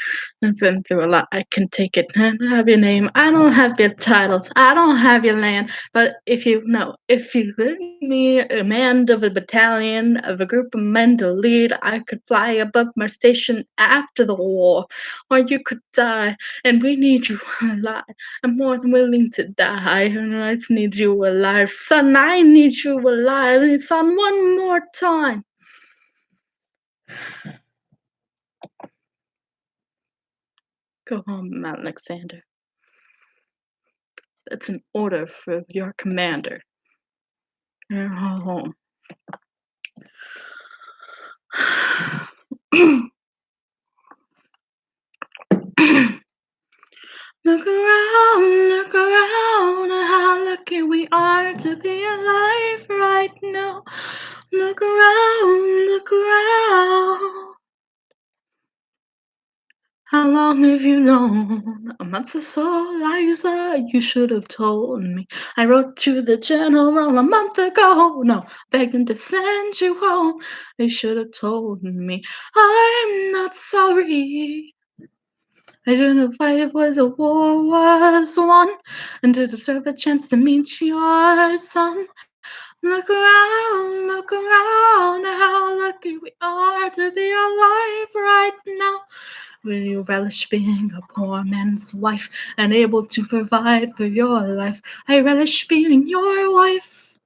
I've been through a lot. I can take it. I don't have your name. I don't have your titles. I don't have your land. But if you let me command of a battalion of a group of men to lead, I could fly above my station after the war, or you could die, and we need you alive. I'm more than willing to die, and life needs you alive. Son, I need you alive. Son, one more time. Go home, Alexander. That's an order for your commander. Go home. Look around at how lucky we are to be alive right now. Look around, look around. How long have you known? A month or so, Liza, you should have told me. I wrote to the general a month ago. No, begged him to send you home. They should have told me. I'm not sorry. I didn't fight where the war was won, and to deserve a chance to meet your son. Look around, how lucky we are to be alive right now. Will you relish being a poor man's wife and able to provide for your life? I relish being your wife.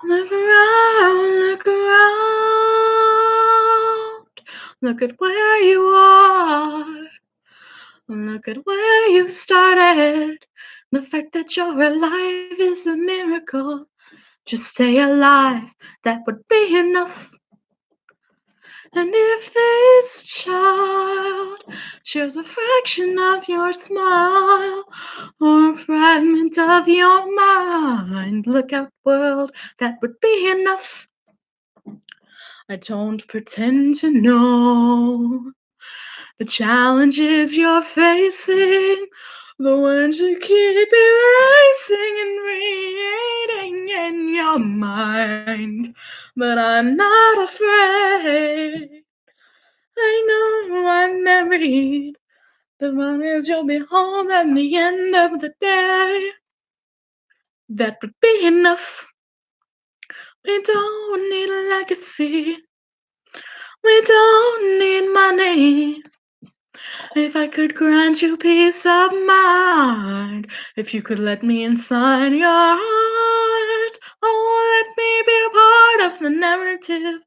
Look around, look around. Look at where you are. Look at where you started. The fact that you're alive is a miracle. Just stay alive, that would be enough. And if this child shares a fraction of your smile or a fragment of your mind, look out, world, that would be enough. I don't pretend to know the challenges you're facing, the ones you keep erasing and reading in your mind. But I'm not afraid. I know I'm married. As long as you'll be home at the end of the day, that would be enough. We don't need a legacy. We don't need money. If I could grant you peace of mind, if you could let me inside your heart, oh, let me be a part of the narrative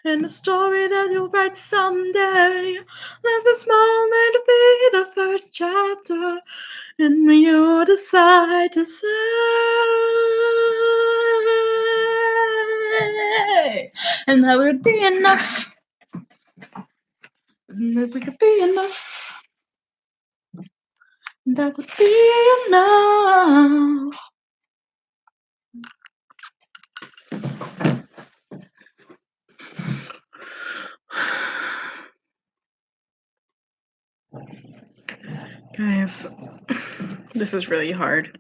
and the story that you'll write someday. Let this moment be the first chapter, and you decide to say, and that would be enough. And that would be enough. That would be enough. Guys, this is really hard.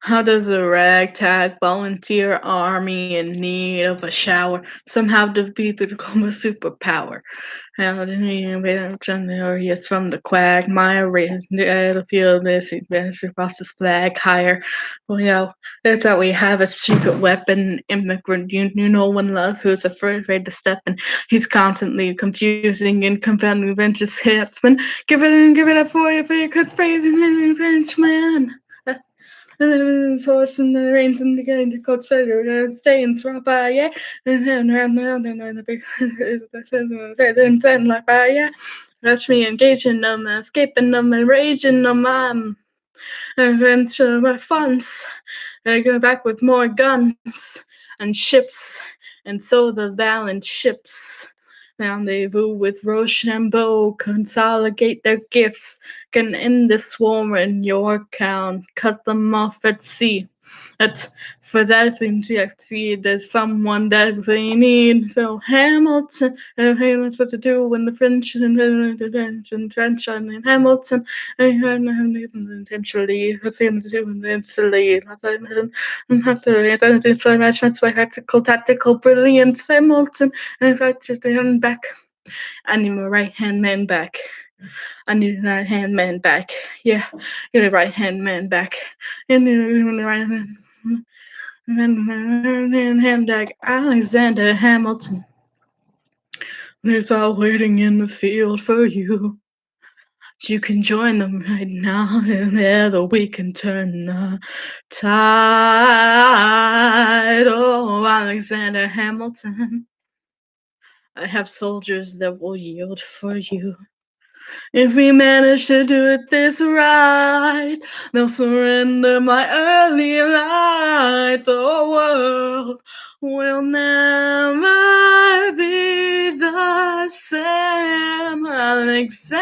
How does a ragtag volunteer army in need of a shower somehow defeat the global superpower? How did he is from the quagmire, raising the battlefield as he advances across his flag higher? Well, it's that we have a secret weapon, immigrant you know one love who's afraid to step in. He's constantly confusing and confounding adventures hitsman. Give it up for your cause faith in the Frenchman. Horse and the reins and the gun, the coach feather, stains raw by yeah, and around the big and then like by yeah. That's me engaging them, escaping them, and raging them. And so my funds, I go back with more guns and ships, and so the valiant ships rendezvous with Rochambeau, consolidate their gifts, can end this war in Yorktown, cut them off at sea. That's for that thing to see there's someone that they need. So Hamilton, hey, what's what to do when the French and trench on in Hamilton, intentionally, what's going to do instantly, and have to it's so much my tactical brilliance, Hamilton, and in fact, just hand back. I need my right hand man back. I need a right hand man back. Yeah, get a right hand man back. And the right hand back. Alexander Hamilton. There's all waiting in the field for you. You can join them right now, and together we can turn the tide. Oh, Alexander Hamilton. I have soldiers that will yield for you. If we manage to do it this right, they'll surrender my early light. The world will never be the same, Alexander.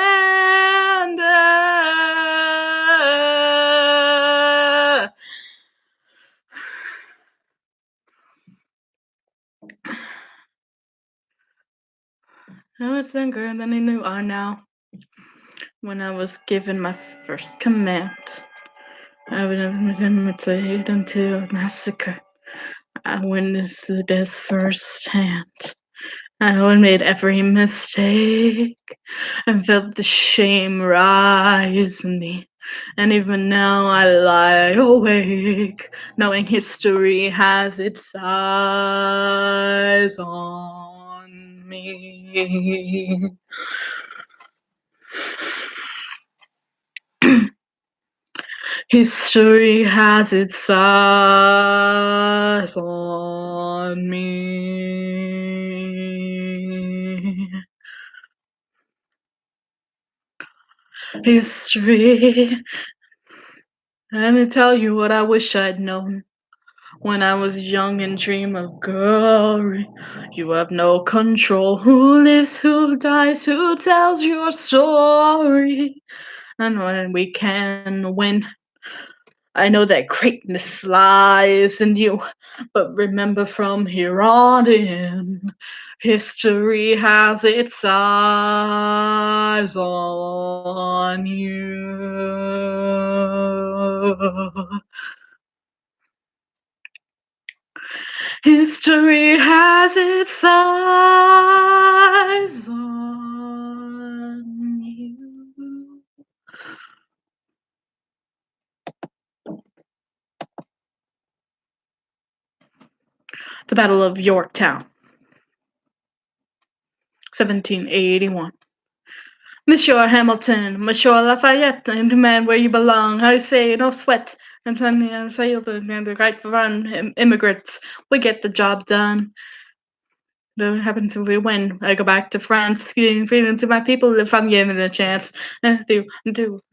I was younger than I knew I now. When I was given my first command, I would have been committed into a massacre. I witnessed the death firsthand. I made every mistake and felt the shame rise in me. And even now I lie awake, knowing history has its eyes on me. History has its eyes on me. History. Let me tell you what I wish I'd known when I was young and dream of glory. You have no control. Who lives, who dies, who tells your story? And when we can win, I know that greatness lies in you, but remember from here on in, history has its eyes on you. History has its eyes on you. The Battle of Yorktown, 1781. Monsieur Hamilton, Monsieur Lafayette, and demand where you belong. I say no sweat. And plenty of sailed and the right for run immigrants. We get the job done. What happens if we win? I go back to France, giving freedom to my people if I'm given a chance. Do,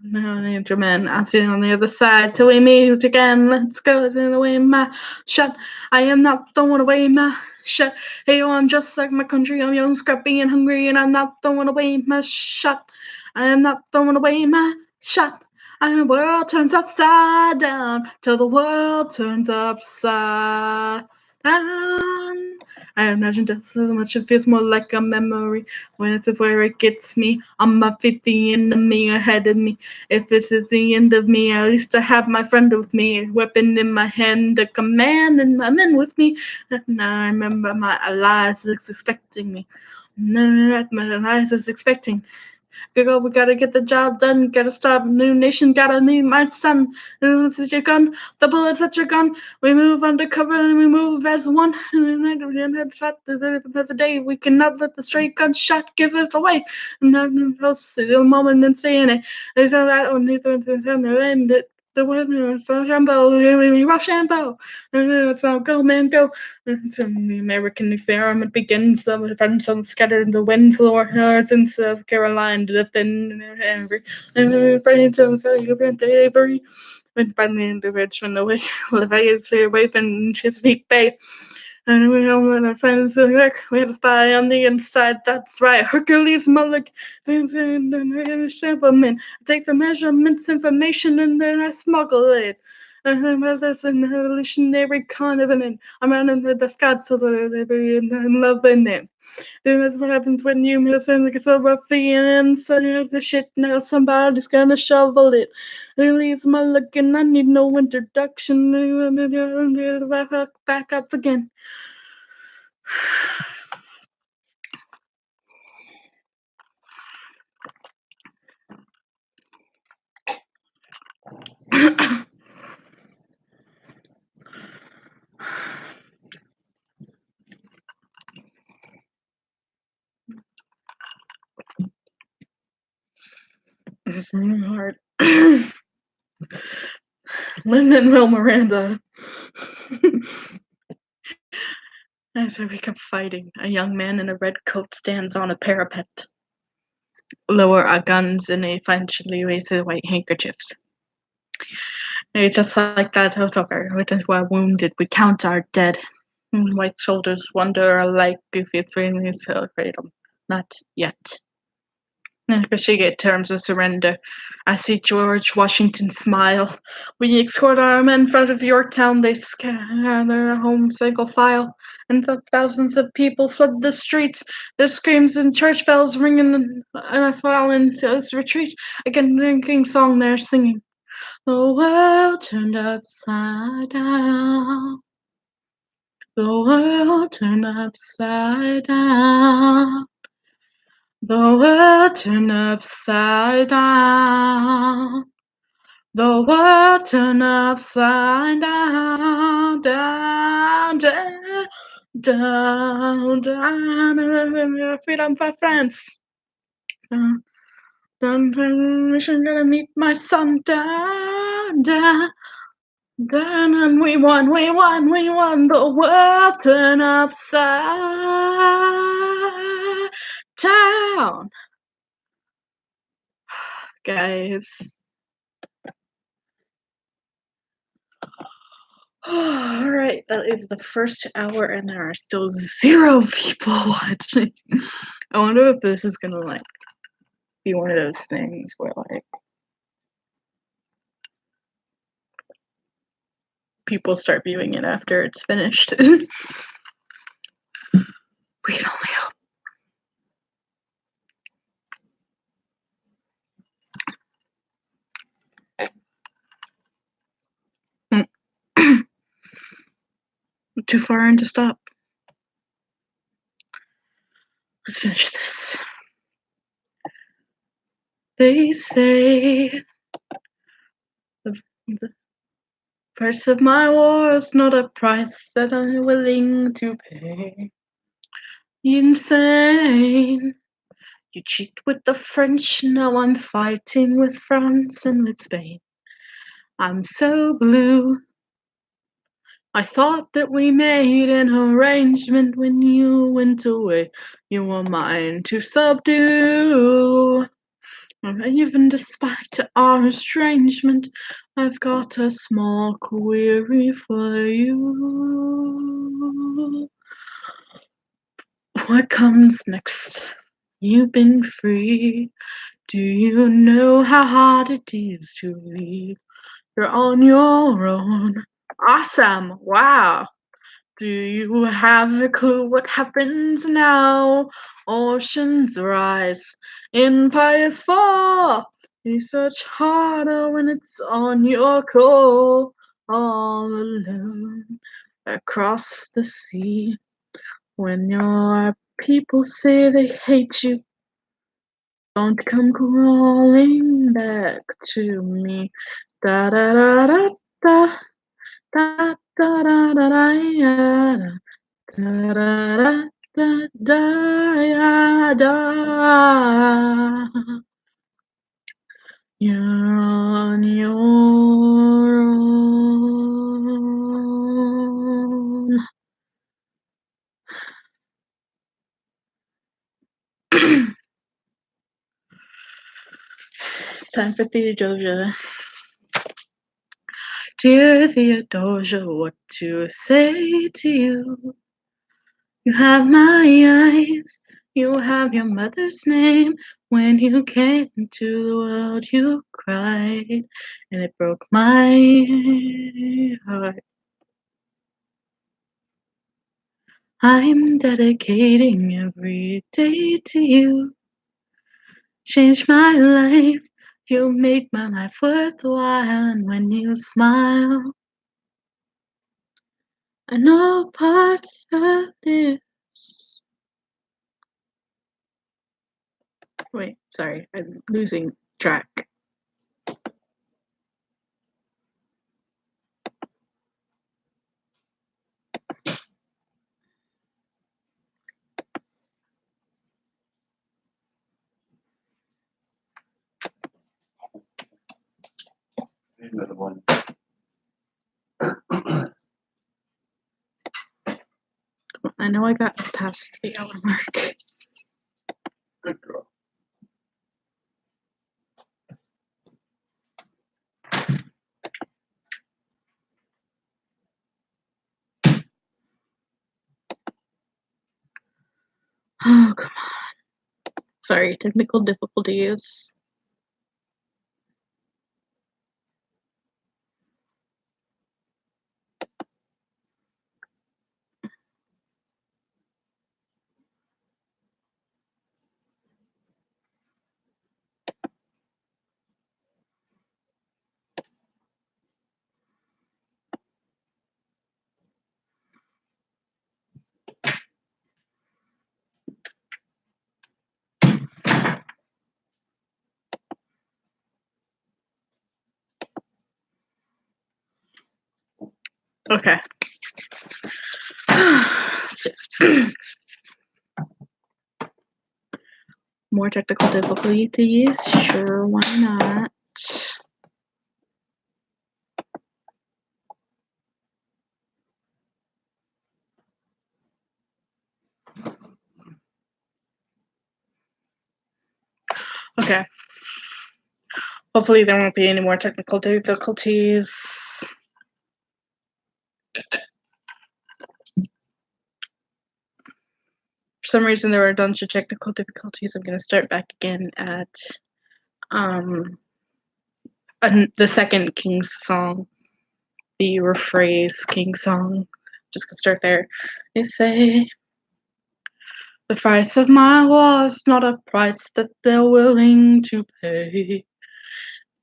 man. I'll see you on the other side till we meet again. Let's go away my shut. I am not throwing away my shut. Hey, yo, I'm just like my country. I'm young, scrappy, and hungry, and I'm not throwing away my shut. I am not throwing away my shut. And the world turns upside down till the world turns upside down. I imagine just so much it feels more like a memory when it's where it gets me. On my feet, the enemy ahead of me. If this is the end of me, at least I have my friend with me. A weapon in my hand, a command, and my men with me. Now I remember my allies is expecting me. No, my allies is expecting. Girl, we gotta get the job done. Gotta stop. New nation gotta need my son. This is your gun. The bullets at your gun. We move undercover and we move as one. Another day, we cannot let the stray gunshot give us away. And I'll see the moment and saying it. It's all right on the end. The women are Rambo, Rochambeau. So go, man, go. So the American experiment begins. The friends scattered in the winds, north in South Carolina, to defend every friends of slavery. When finally the Richmond away, Leviathan away from Chesapeake Bay. And we know when our friends look, we had a spy on the inside. That's right, Hercules Mulligan, Simpleman. Take the measurements, information, and then I smuggle it. And that's an evolutionary continent. I'm running the sky so that they're in love in it. Then that's what happens when you miss when it gets so roughy and so the shit now somebody's gonna shovel it. Release my look and I need no introduction. Back up again. Heart. Lin-Manuel Miranda. As we kept fighting, a young man in a red coat stands on a parapet. Lower our guns and eventually raises white handkerchiefs. Just like that, it's over. We're wounded. We count our dead. White shoulders wonder alike if it's really celebrate them. Not yet. Negotiate terms of surrender. I see George Washington smile. We escort our men in front of Yorktown. They scatter home single file, and the thousands of people flood the streets. Their screams and church bells ringing, and I fall into retreat. Again, drinking song they're singing. The world turned upside down. The world turned upside down. The world turned upside down. The world turned upside down, down, down, down, down. Freedom for France. Down, down, mission gonna meet my son. Down, down, down, and we won, we won, we won. The world turned upside down. Guys. All right, that is the first hour, and there are still 0 people watching. I wonder if this is gonna like be one of those things where like people start viewing it after it's finished. We can only hope. Too far in to stop. Let's finish this. They say the price of my war is not a price that I'm willing to pay. Insane. You cheat with the French, now I'm fighting with France and with Spain. I'm so blue. I thought that we made an arrangement when you went away. You were mine to subdue. Even despite our estrangement, I've got a small query for you. What comes next? You've been free. Do you know how hard it is to leave? You're on your own. Awesome. Wow. Do you have a clue what happens now? Oceans rise, empires fall. You search harder when it's on your call. All alone across the sea. When your people say they hate you, don't come crawling back to me. Da da da da da da da da da da ya, da da da da ya da. You're on your own. It's time for Theodosia. Dear Theodosia, what to say to you? You have my eyes, you have your mother's name. When you came into the world, you cried, and it broke my heart. I'm dedicating every day to you. Changed my life, you made my life worthwhile, and when you smile, I know part of this. Wait, sorry, I'm losing track. Another one. I know I got past the hour mark. Good girl. Oh, come on. Sorry, technical difficulties. Okay. More technical difficulties? Sure, why not? Okay. Hopefully there won't be any more technical difficulties. For some reason there were a bunch of technical difficulties. I'm gonna start back again at the second King's song, the rephrase King's song. Just gonna start there. They say the price of my war's not a price that they're willing to pay.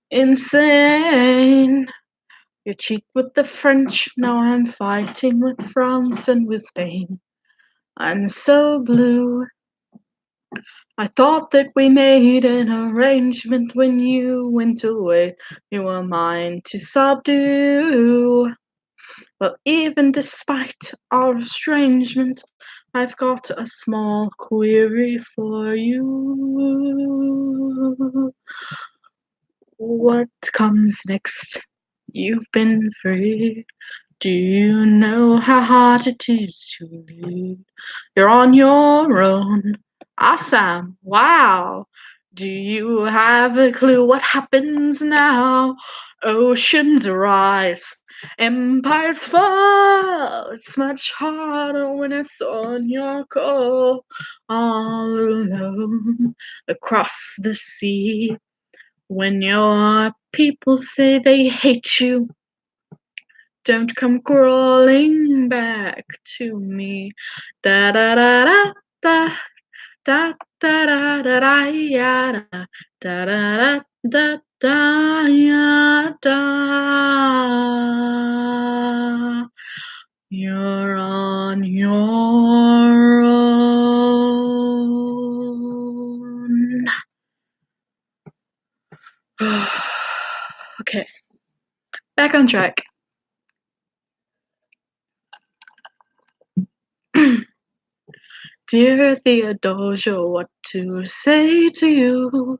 Insane. You cheat with the French, now I'm fighting with France and with Spain. I'm so blue. I thought that we made an arrangement when you went away. You were mine to subdue. Well, even despite our estrangement, I've got a small query for you. What comes next? You've been free. Do you know how hard it is to leave? You're on your own. Awesome. Wow. Do you have a clue what happens now? Oceans rise, empires fall. It's much harder when it's on your call. All alone across the sea. When your people say they hate you, Don't come crawling back to me. Da da da da da da da da da da ya da da da da da ya da. You're on your own. Okay, back on track. Dear Theodosia, what to say to you?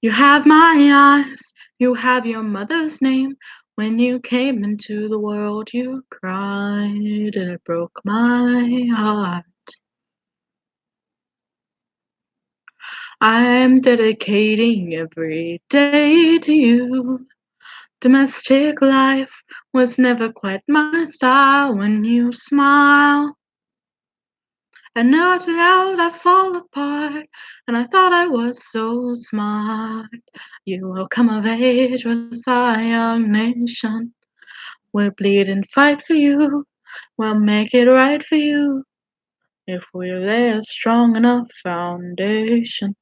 You have my eyes, you have your mother's name. When you came into the world, you cried, and it broke my heart. I'm dedicating every day to you. Domestic life was never quite my style. When you smile, and no doubt I fall apart, and I thought I was so smart. You will come of age with our young nation. We'll bleed and fight for you. We'll make it right for you. If we lay a strong enough foundation,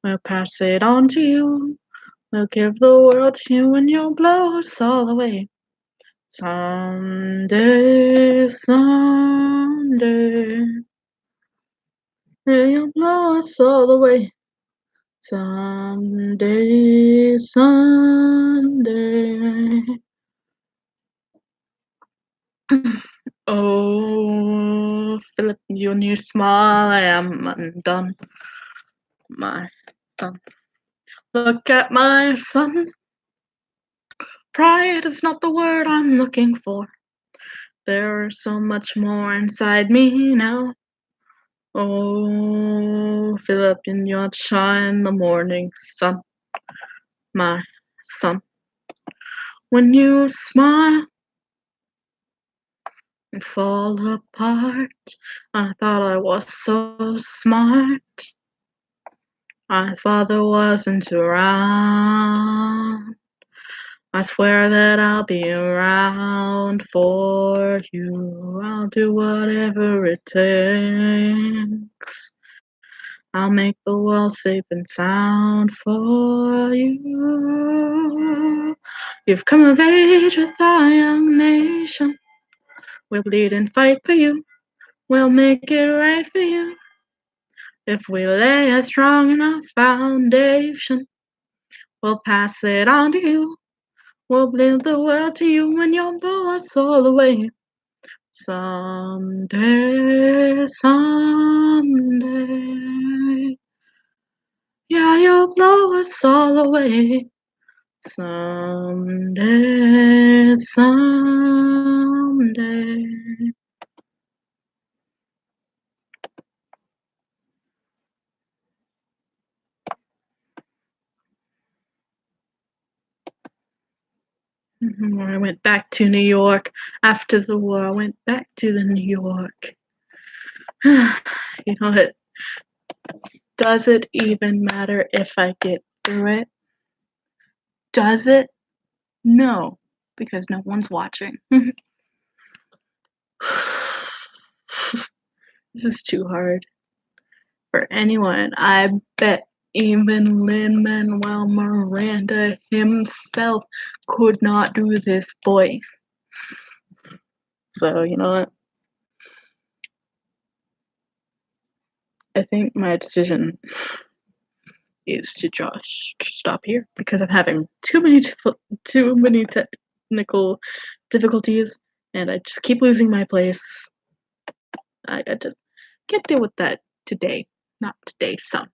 we'll pass it on to you. We'll give the world to you and you'll blow us all away. Someday, someday, you'll blow us all away. Someday, someday. Oh, Philip, when you smile, I am undone. My son, look at my son. Pride is not the word I'm looking for. There's so much more inside me now. Oh, Philip, in your shine, the morning sun, my son. When you smile and fall apart, I thought I was so smart. My father wasn't around. I swear that I'll be around for you. I'll do whatever it takes. I'll make the world safe and sound for you. You've come of age with our young nation. We'll bleed and fight for you. We'll make it right for you. If we lay a strong enough foundation, we'll pass it on to you. We'll build the world to you and you'll blow us all away. Someday, someday. Yeah, you'll blow us all away. Someday, someday. I went back to New York after the war. I went back to the New York. You know what? Does it even matter if I get through it? Does it? No, because no one's watching. This is too hard for anyone. I bet even Lin-Manuel Miranda himself could not do this, boy. So, you know what? I think my decision is to just stop here because I'm having too many technical difficulties, and I just keep losing my place. I just can't deal with that today. Not today, son.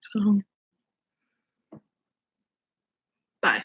So, bye.